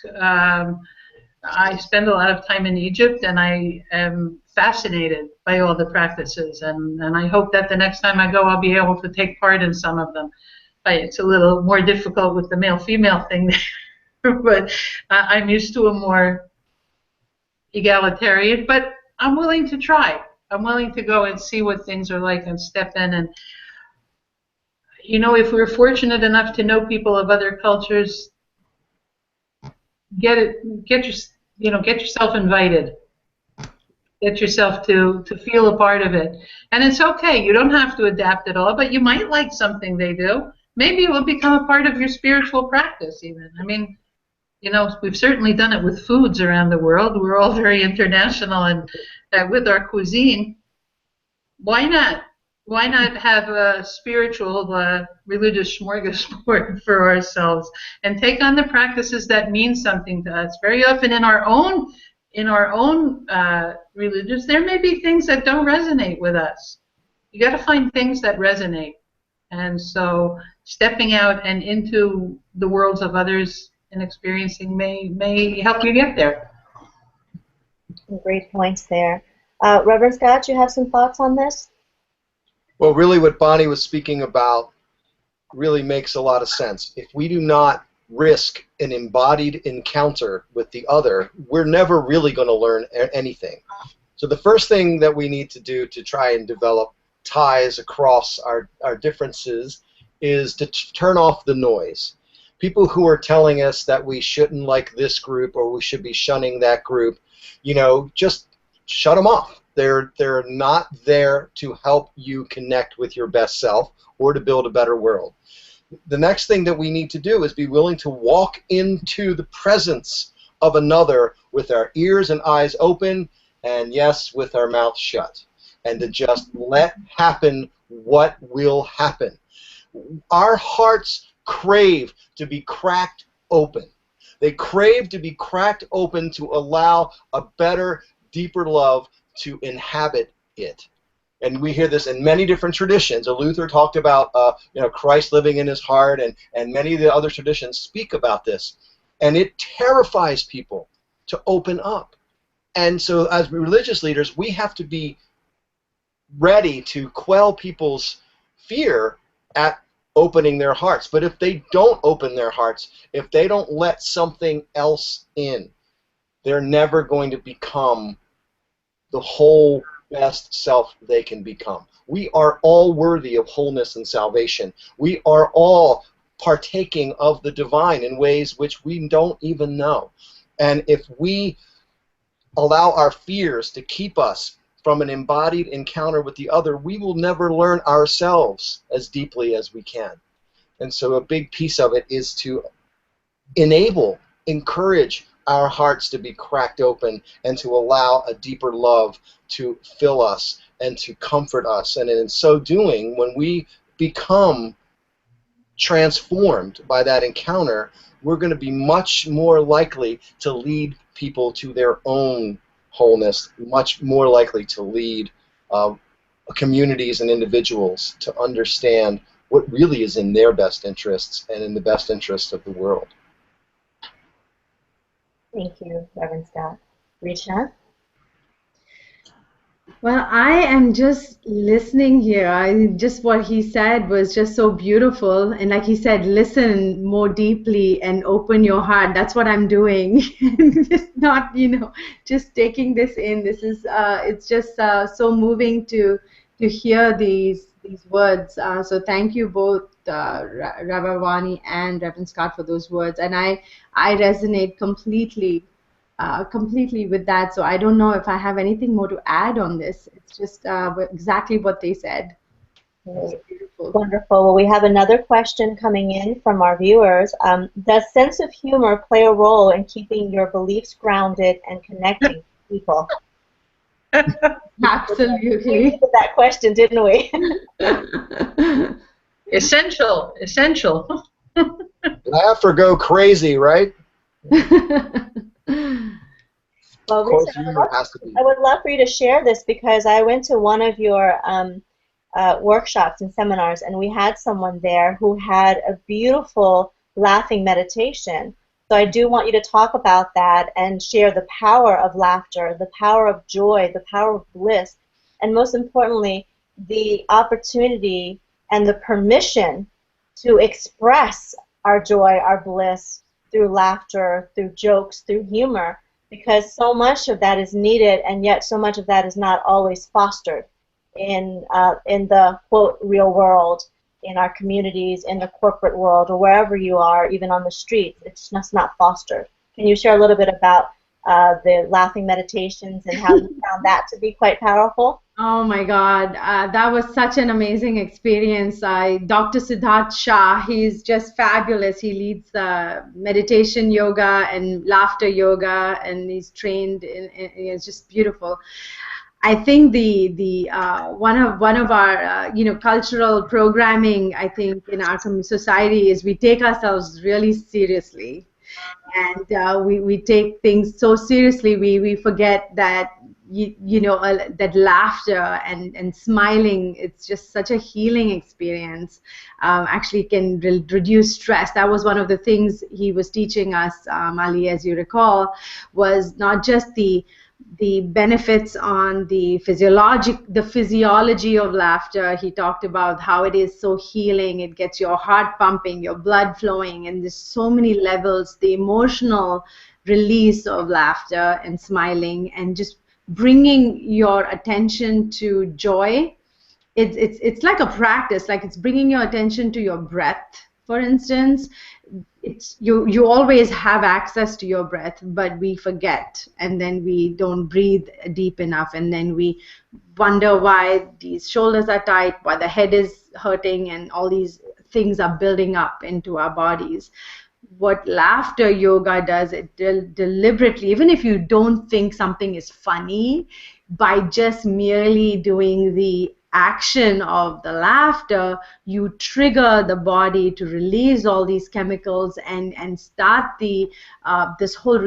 I spend a lot of time in Egypt, and I am fascinated by all the practices, and I hope that the next time I go, I'll be able to take part in some of them. It's a little more difficult with the male-female thing, but I'm used to a more egalitarian, but I'm willing to try. I'm willing to go and see what things are like and step in. And, you know, if we're fortunate enough to know people of other cultures, get yourself invited. Get yourself to feel a part of it. And it's okay. You don't have to adapt at all, but you might like something they do. Maybe it will become a part of your spiritual practice even. I mean, you know, we've certainly done it with foods around the world. We're all very international, and with our cuisine. Why not? Why not have a spiritual, religious smorgasbord for ourselves and take on the practices that mean something to us? Very often in our own religions, there may be things that don't resonate with us. You got to find things that resonate, and so stepping out and into the worlds of others and experiencing may help you get there. Great points there. Reverend Scott, you have some thoughts on this? Well, really what Bonnie was speaking about really makes a lot of sense. If we do not risk an embodied encounter with the other, we're never really going to learn anything. So the first thing that we need to do to try and develop ties across our differences is to turn off the noise. People who are telling us that we shouldn't like this group or we should be shunning that group, you know, just shut them off. They're not there to help you connect with your best self or to build a better world. The next thing that we need to do is be willing to walk into the presence of another with our ears and eyes open, and yes, with our mouth shut, and to just let happen what will happen. Our hearts crave to be cracked open. They crave to be cracked open to allow a better, deeper love to inhabit it. And we hear this in many different traditions. Luther talked about Christ living in his heart, and many of the other traditions speak about this. And it terrifies people to open up. And so as religious leaders, we have to be ready to quell people's fear at opening their hearts. But if they don't open their hearts, if they don't let something else in, they're never going to become the whole best self they can become. We are all worthy of wholeness and salvation. We are all partaking of the divine in ways which we don't even know. And if we allow our fears to keep us from an embodied encounter with the other, we will never learn ourselves as deeply as we can. And so a big piece of it is to encourage our hearts to be cracked open and to allow a deeper love to fill us and to comfort us. And in so doing, when we become transformed by that encounter, we're going to be much more likely to lead people to their own wholeness, much more likely to lead communities and individuals to understand what really is in their best interests and in the best interests of the world. Thank you, Reverend Scott. Richa? Well, I am just listening here. Just what he said was just so beautiful. And like he said, listen more deeply and open your heart. That's what I'm doing. Just not, just taking this in. This is, it's just so moving to hear these words. So thank you both, Rabbi Bonny and Reverend Scott, for those words. And I resonate completely with that. So I don't know if I have anything more to add on this. It's just exactly what they said. Beautiful. Wonderful. Well, we have another question coming in from our viewers. Does sense of humor play a role in keeping your beliefs grounded and connecting people. Absolutely. We needed that question, didn't we? Essential. Laugh or go crazy, right? Well, Of course, Richa, humor has to be. I would love for you to share this because I went to one of your workshops and seminars, and we had someone there who had a beautiful laughing meditation. So I do want you to talk about that and share the power of laughter, the power of joy, the power of bliss, and most importantly, the opportunity and the permission to express our joy, our bliss through laughter, through jokes, through humor, because so much of that is needed, and yet so much of that is not always fostered in the, quote, real world, in our communities, in the corporate world, or wherever you are, even on the streets. It's just not fostered. Can you share a little bit about the laughing meditations and how you found that to be quite powerful? Oh my God, that was such an amazing experience. Dr. Siddharth Shah, he's just fabulous. He leads meditation yoga and laughter yoga, and he's trained it's just beautiful. I think the one of our cultural programming, I think, in our society is we take ourselves really seriously, and we take things so seriously we forget that that laughter and smiling, it's just such a healing experience. Actually can reduce stress. That was one of the things he was teaching us, Ali, as you recall, was not just the benefits on the physiology of laughter. He talked about how it is so healing. It gets your heart pumping, your blood flowing, and there's so many levels. The emotional release of laughter and smiling and just bringing your attention to joy. It's like a practice, like it's bringing your attention to your breath, for instance. It's you always have access to your breath, but we forget, and then we don't breathe deep enough, and then we wonder why these shoulders are tight, why the head is hurting, and all these things are building up into our bodies. What laughter yoga does, it deliberately, even if you don't think something is funny, by just merely doing the action of the laughter, you trigger the body to release all these chemicals and start this whole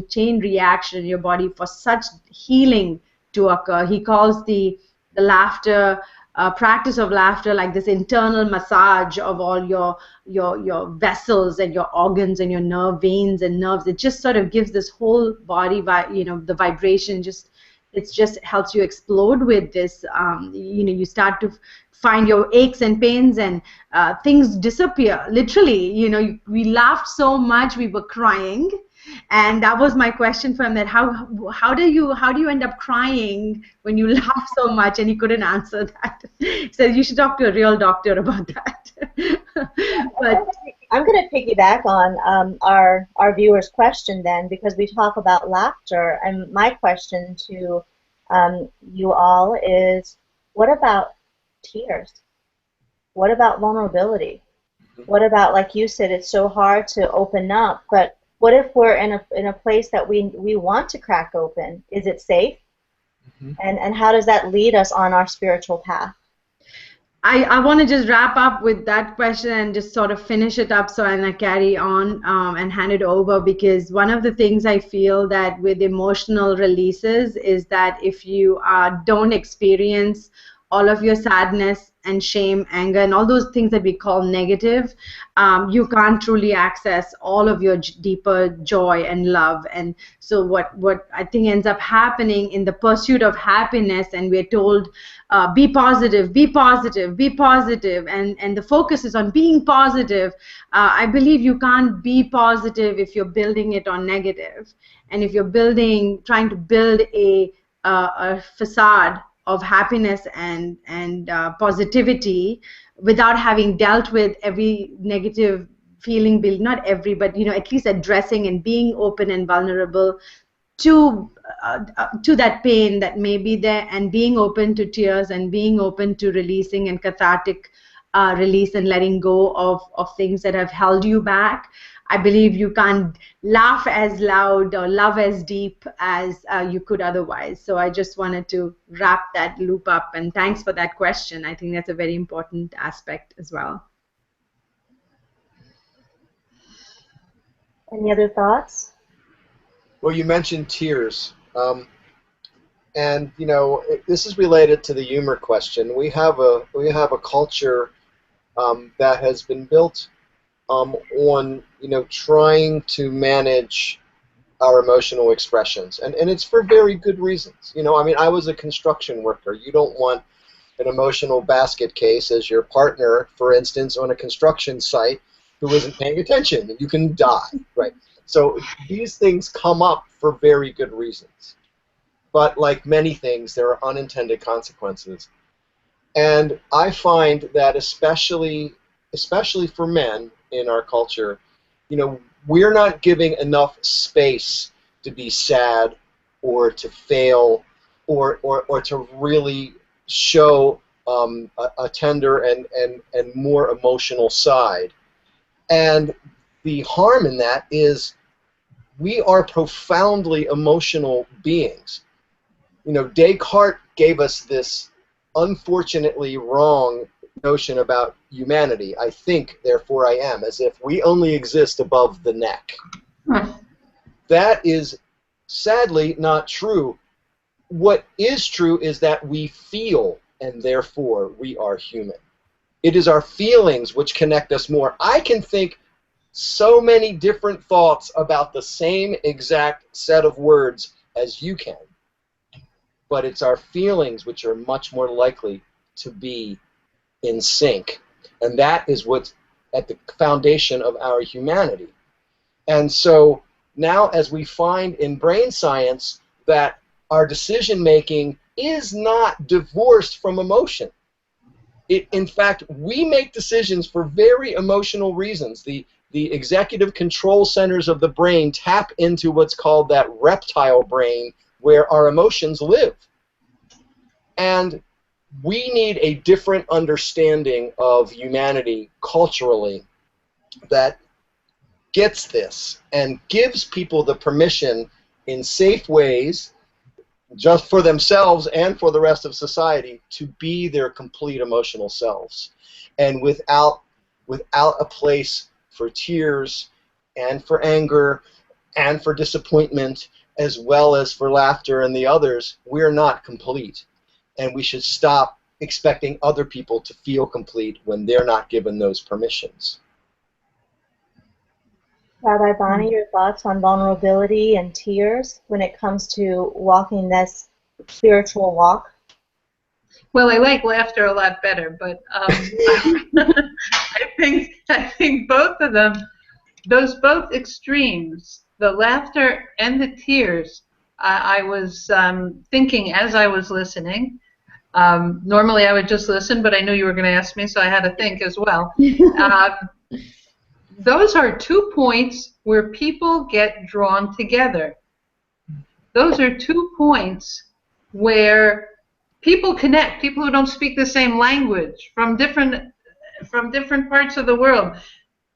chain reaction in your body for such healing to occur. He calls the laughter practice of laughter like this internal massage of all your vessels and your organs and your veins and nerves. It just sort of gives this whole body, the vibration it just helps you explode with this. You start to find your aches and pains, and things disappear. Literally, we laughed so much we were crying, and that was my question for him. That how do you end up crying when you laugh so much? And he couldn't answer that. He said you should talk to a real doctor about that. But I'm going to piggyback on our viewer's question then, because we talk about laughter, and my question to you all is, what about tears? What about vulnerability? What about, like you said, it's so hard to open up, but what if we're in a place that we want to crack open? Is it safe? And how does that lead us on our spiritual path? I want to just wrap up with that question and just sort of finish it up, so I carry on and hand it over, because one of the things I feel that with emotional releases is that if you don't experience all of your sadness and shame, anger, and all those things that we call negative, you can't truly access all of your deeper joy and love. And so what I think ends up happening in the pursuit of happiness, and we're told, be positive, be positive, be positive, and the focus is on being positive. I believe you can't be positive if you're building it on negative. And if you're trying to build a facade of happiness and positivity without having dealt with every negative feeling, not every, but at least addressing and being open and vulnerable to that pain that may be there, and being open to tears and being open to releasing and cathartic release and letting go of things that have held you back, I believe you can't laugh as loud or love as deep as you could otherwise. So I just wanted to wrap that loop up, and thanks for that question. I think that's a very important aspect as well. Any other thoughts? Well, you mentioned tears. And you know, this is related to the humor question. We have a culture that has been built on, you know, trying to manage our emotional expressions, and it's for very good reasons. You know, I mean, I was a construction worker. You don't want an emotional basket case as your partner, for instance, on a construction site who isn't paying attention. You can die, right? So these things come up for very good reasons. But like many things, there are unintended consequences. And I find that especially for men in our culture, you know, we're not giving enough space to be sad or to fail or to really show a tender and more emotional side. And the harm in that is we are profoundly emotional beings. You know, Descartes gave us this unfortunately wrong notion about humanity. I think, therefore I am, as if we only exist above the neck. That is sadly not true. What is true is that we feel, and therefore we are human. It is our feelings which connect us more. I can think so many different thoughts about the same exact set of words as you can, but it's our feelings which are much more likely to be in sync. And that is what's at the foundation of our humanity. And so now, as we find in brain science that our decision-making is not divorced from emotion. In fact, we make decisions for very emotional reasons. The executive control centers of the brain tap into what's called that reptile brain, where our emotions live. And we need a different understanding of humanity culturally that gets this and gives people the permission in safe ways, just for themselves and for the rest of society, to be their complete emotional selves, and without a place for tears and for anger and for disappointment, as well as for laughter and the others. We're not complete, and we should stop expecting other people to feel complete when they're not given those permissions. Rabbi Bonny, your thoughts on vulnerability and tears when it comes to walking this spiritual walk? Well, I like laughter a lot better, but I think both of them, those both extremes, the laughter and the tears, I was thinking as I was listening. Normally I would just listen, but I knew you were going to ask me, so I had to think as well. Those are 2 points where people get drawn together. Those are 2 points where people connect. People who don't speak the same language from different parts of the world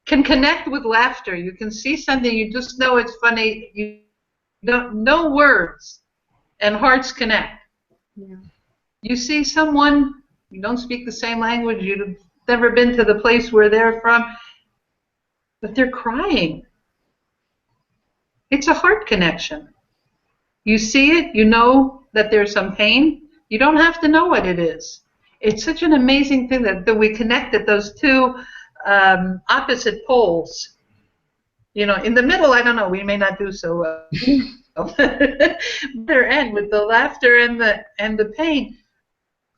can connect with laughter. You can see something, you just know it's funny. You don't know words, and hearts connect. Yeah. You see someone, you don't speak the same language, you've never been to the place where they're from, but they're crying. It's a heart connection. You see it, you know that there's some pain. You don't have to know what it is. It's such an amazing thing that we connected those 2 opposite poles. You know, in the middle, I don't know, we may not do so well. Their end with the laughter and the pain,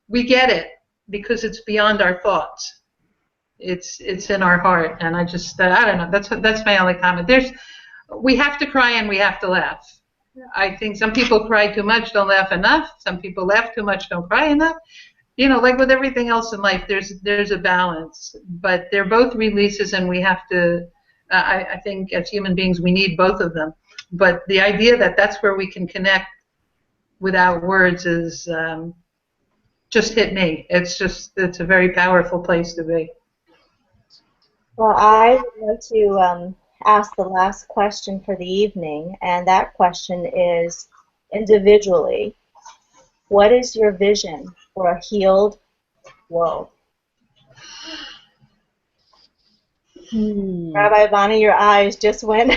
we get it because it's beyond our thoughts. It's in our heart, and I don't know. That's my only comment. We have to cry and we have to laugh. I think some people cry too much, don't laugh enough. Some people laugh too much, don't cry enough. You know, like with everything else in life, there's a balance. But they're both releases, and we have to. I think as human beings, we need both of them. But the idea that that's where we can connect without words is just hit me. It's a very powerful place to be. Well, I would like to ask the last question for the evening, and that question is, individually, what is your vision for a healed world? Rabbi Bonny, your eyes just went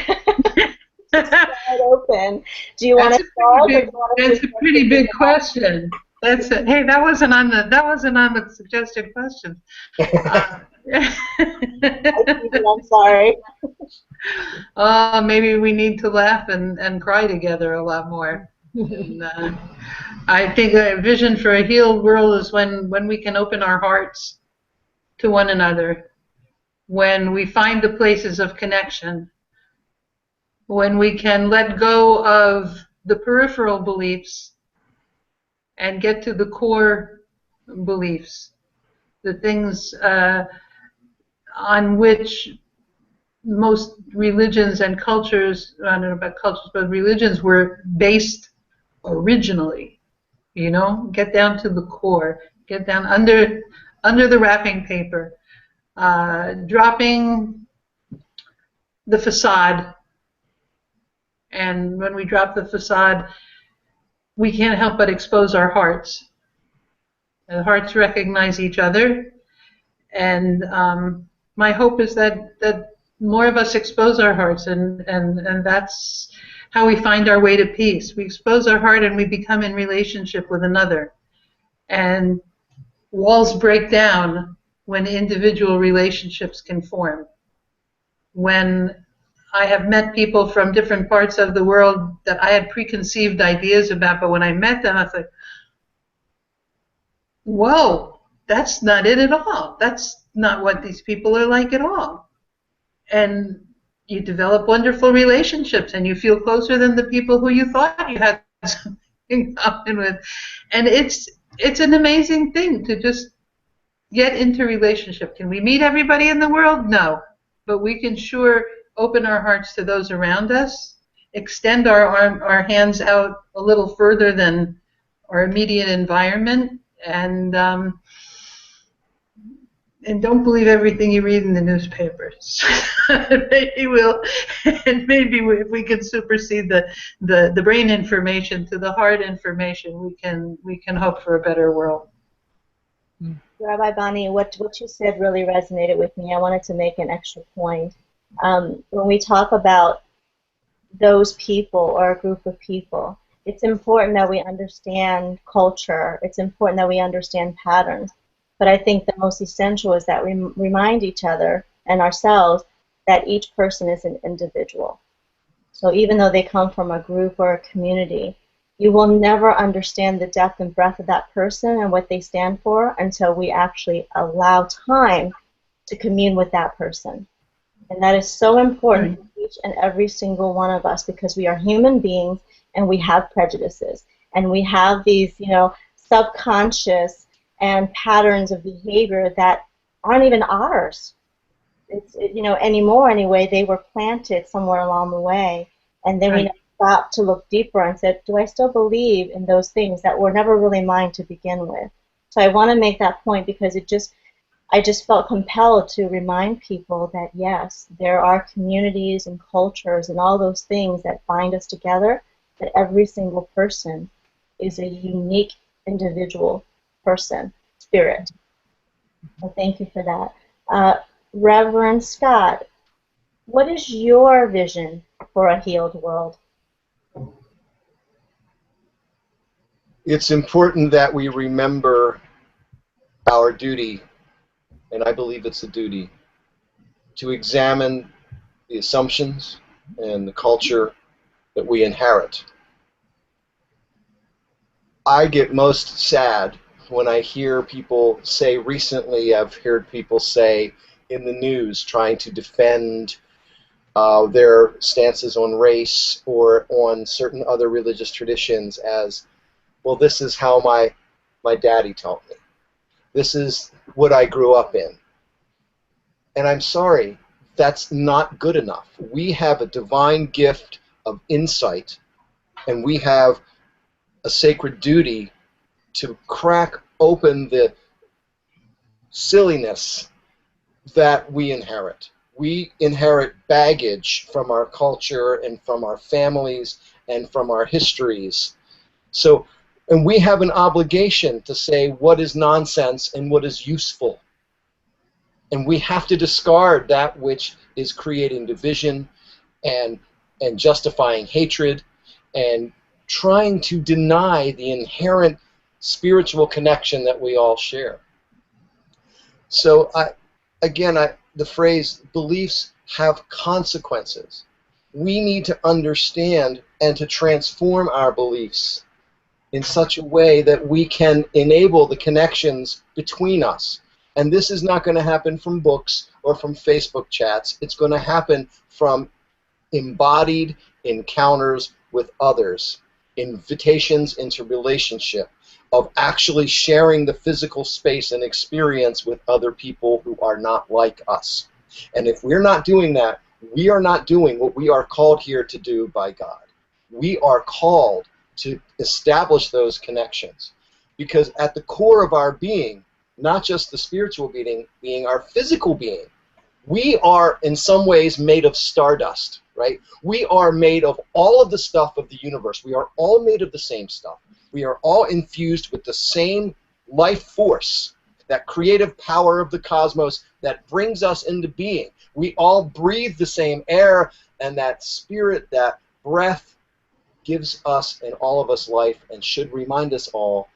wide open. Do you want to start? That's a pretty big question. Hey, that wasn't on the suggested question. I'm sorry. Maybe we need to laugh and cry together a lot more. And, I think a vision for a healed world is when we can open our hearts to one another, when we find the places of connection, when we can let go of the peripheral beliefs and get to the core beliefs, the things on which most religions and cultures, I don't know about cultures, but religions were based originally. You know, get down to the core, get down under the wrapping paper, dropping the facade. And when we drop the facade, we can't help but expose our hearts. The hearts recognize each other, and my hope is that more of us expose our hearts, and that's how we find our way to peace. We expose our heart and we become in relationship with another. And walls break down when individual relationships can form. When I have met people from different parts of the world that I had preconceived ideas about, but when I met them, I was like, whoa, that's not it at all. That's not what these people are like at all. And you develop wonderful relationships, and you feel closer than the people who you thought you had something in common with. And it's an amazing thing to just get into relationship. Can we meet everybody in the world? No. But we can sure open our hearts to those around us, extend our hands out a little further than our immediate environment, and don't believe everything you read in the newspapers. Maybe if we can supersede the brain information to the heart information, we can hope for a better world. Rabbi Bonny, what you said really resonated with me. I wanted to make an extra point. When we talk about those people or a group of people, it's important that we understand culture. It's important that we understand patterns. But I think the most essential is that we remind each other and ourselves that each person is an individual. So even though they come from a group or a community, you will never understand the depth and breadth of that person and what they stand for until we actually allow time to commune with that person. And that is so important for each and every single one of us, because we are human beings and we have prejudices. And we have these, subconscious and patterns of behavior that aren't even ours. Anymore anyway. They were planted somewhere along the way. And then we stopped to look deeper and said, do I still believe in those things that were never really mine to begin with? So I want to make that point because I just felt compelled to remind people that yes, there are communities and cultures and all those things that bind us together, that every single person is a unique individual person, spirit. So thank you for that. Reverend Scott, what is your vision for a healed world? It's important that we remember our duty, and I believe it's a duty, to examine the assumptions and the culture that we inherit. I get most sad when I hear people say, recently I've heard people say in the news trying to defend their stances on race or on certain other religious traditions as, well, this is how my daddy taught me. This is what I grew up in. And I'm sorry, that's not good enough. We have a divine gift of insight, and we have a sacred duty to crack open the silliness that we inherit. We inherit baggage from our culture and from our families and from our histories. So, and we have an obligation to say what is nonsense and what is useful. And we have to discard that which is creating division and justifying hatred and trying to deny the inherent spiritual connection that we all share. So the phrase beliefs have consequences. We need to understand and to transform our beliefs in such a way that we can enable the connections between us. And this is not going to happen from books or from Facebook chats. It's going to happen from embodied encounters with others, invitations into relationship, of actually sharing the physical space and experience with other people who are not like us. And if we're not doing that, we are not doing what we are called here to do by God. We are called to establish those connections, because at the core of our being, not just the spiritual being, our physical being, we are in some ways made of stardust, right? We are made of all of the stuff of the universe. We are all made of the same stuff. We are all infused with the same life force, that creative power of the cosmos that brings us into being. We all breathe the same air, and that spirit, that breath, gives us and all of us life, and should remind us all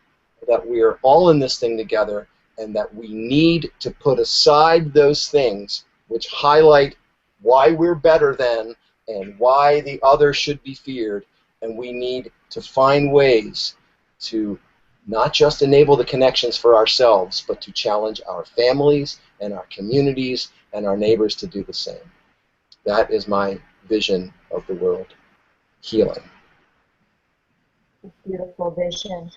that we are all in this thing together, and that we need to put aside those things which highlight why we're better than and why the other should be feared, and we need to find ways to not just enable the connections for ourselves, but to challenge our families and our communities and our neighbors to do the same. That is my vision of the world healing. Beautiful vision.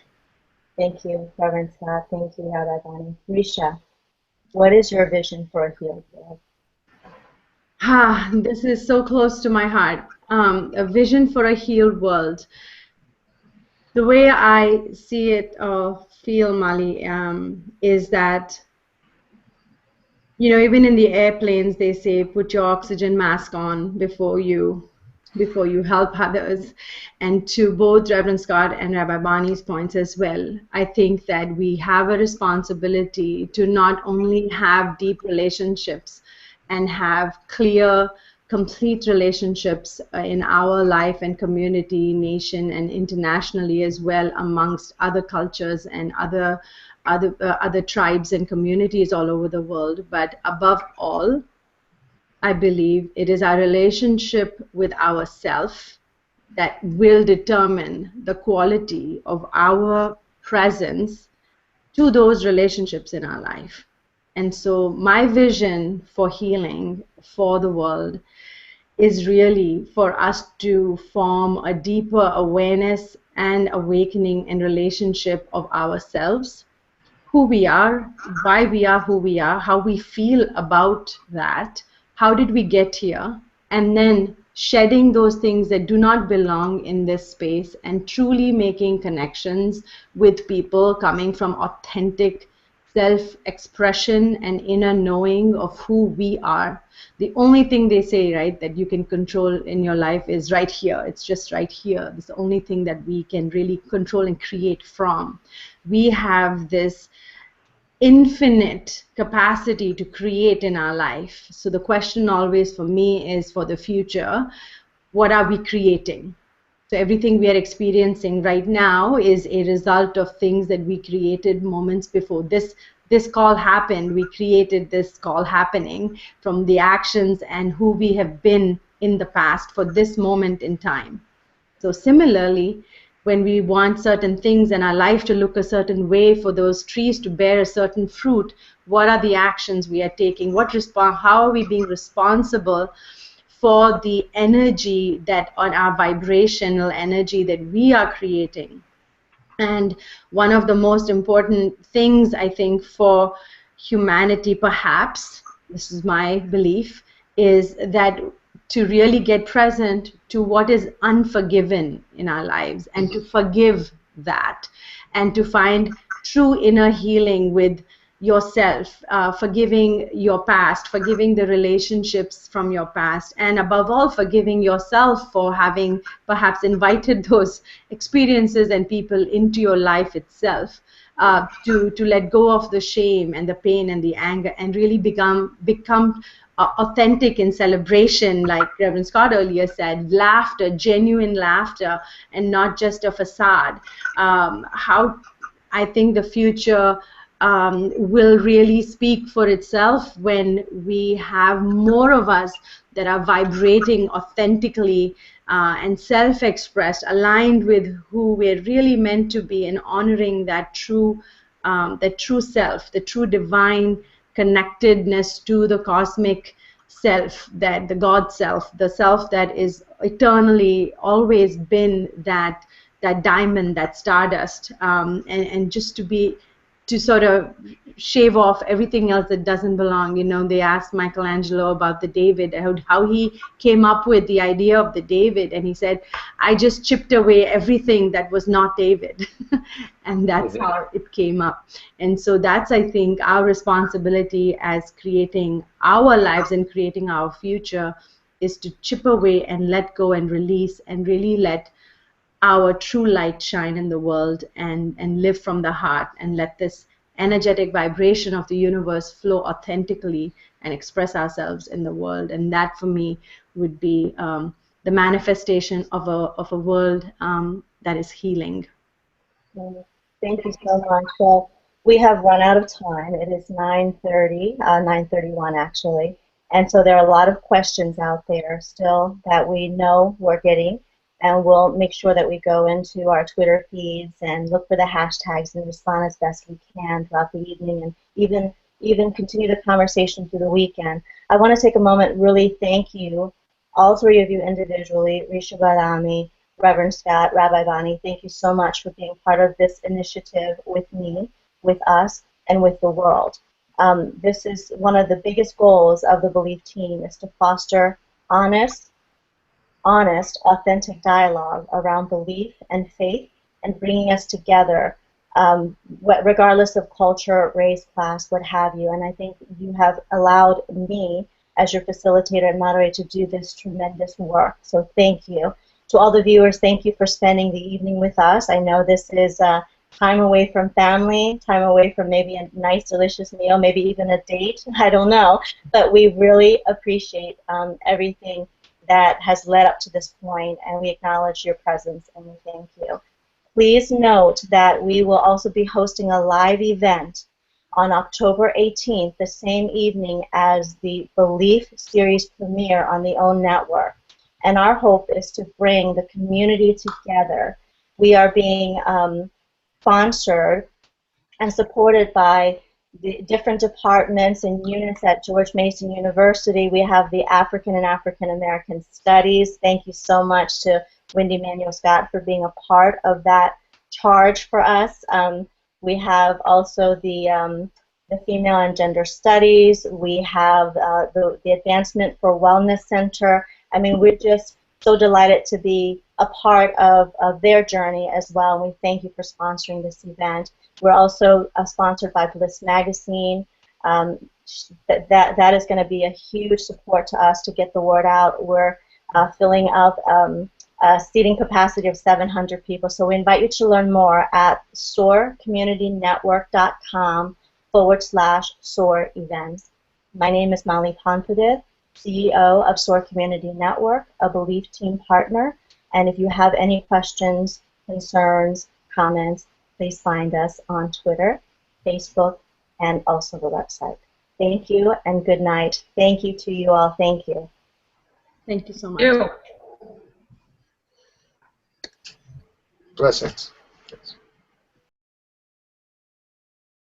Thank you, Reverend Scott. Thank you, Rabbi Bonny. Richa, what is your vision for a healed world? This is so close to my heart. A vision for a healed world. The way I see it or feel, Mali, is that, you know, even in the airplanes they say put your oxygen mask on before you help others. And to both Reverend Scott and Rabbi Bonny's points as well, I think that we have a responsibility to not only have deep relationships and have clear, complete relationships in our life and community, nation, and internationally as well, amongst other cultures and other tribes and communities all over the world. But above all, I believe it is our relationship with ourselves that will determine the quality of our presence to those relationships in our life. And so my vision for healing for the world is really for us to form a deeper awareness and awakening and relationship of ourselves, who we are, why we are who we are, how we feel about that, how did we get here, and then shedding those things that do not belong in this space and truly making connections with people coming from authentic self-expression and inner knowing of who we are. The only thing they say, right, that you can control in your life is right here. It's just right here. It's the only thing that we can really control and create from. We have this infinite capacity to create in our life. So the question always for me is, for the future, what are we creating? So everything we are experiencing right now is a result of things that we created moments before. This call happened. We created this call happening from the actions and who we have been in the past for this moment in time. So similarly, when we want certain things in our life to look a certain way, for those trees to bear a certain fruit, what are the actions we are taking? How are we being responsible for the energy that, on our vibrational energy that we are creating? And one of the most important things, I think, for humanity, perhaps, this is my belief, is that to really get present to what is unforgiven in our lives and to forgive that and to find true inner healing with yourself, forgiving your past, forgiving the relationships from your past, and above all, forgiving yourself for having perhaps invited those experiences and people into your life itself, to let go of the shame and the pain and the anger, and really become authentic in celebration, like Reverend Scott earlier said, laughter, genuine laughter, and not just a facade. How I think the future will really speak for itself when we have more of us that are vibrating authentically and self-expressed, aligned with who we're really meant to be, and honoring that true self, the true divine connectedness to the cosmic self, that the God self, the self that is eternally always been that diamond, that stardust, and just to sort of shave off everything else that doesn't belong. You know, they asked Michelangelo about the David, how he came up with the idea of the David, and he said, I just chipped away everything that was not David. And that's how it came up. And so that's, I think, our responsibility as creating our lives and creating our future, is to chip away and let go and release, and really let our true light shine in the world, and live from the heart, and let this energetic vibration of the universe flow authentically and express ourselves in the world. And that, for me, would be the manifestation of a world that is healing. Thank you so much. Well, we have run out of time. It is 9:30, 9:31 actually, and so there are a lot of questions out there still that we know we're getting. And we'll make sure that we go into our Twitter feeds and look for the hashtags and respond as best we can throughout the evening, and even continue the conversation through the weekend. I want to take a moment, really thank you, all three of you individually, Richa Badami, Reverend Scott, Rabbi Bonny. Thank you so much for being part of this initiative with me, with us, and with the world. This is one of the biggest goals of the Belief team, is to foster honest, authentic dialogue around belief and faith, and bringing us together, regardless of culture, race, class, what have you. And I think you have allowed me, as your facilitator and moderator, to do this tremendous work. So thank you. To all the viewers, thank you for spending the evening with us. I know this is time away from family, time away from maybe a nice, delicious meal, maybe even a date, I don't know. But we really appreciate everything that has led up to this point, and we acknowledge your presence, and we thank you. Please note that we will also be hosting a live event on October 18th, the same evening as the Belief series premiere on the OWN network. And our hope is to bring the community together. We are being sponsored and supported by the different departments and units at George Mason University. We have the African and African American Studies. Thank you so much to Wendy Manuel Scott for being a part of that charge for us. We have also the Female and Gender Studies. We have the Advancement for Wellness Center. I mean, we're just so delighted to be a part of their journey as well, and we thank you for sponsoring this event. We're also sponsored by Bliss Magazine. That is going to be a huge support to us to get the word out. We're filling up a seating capacity of 700 people, so we invite you to learn more at soarcommunitynetwork.com/SOAR events. My name is Molly Phonpadith, CEO of SOAR Community Network, a Belief team partner. And if you have any questions, concerns, comments, please find us on Twitter, Facebook, and also the website. Thank you and good night. Thank you to you all. Thank you. Thank you so much. Blessings.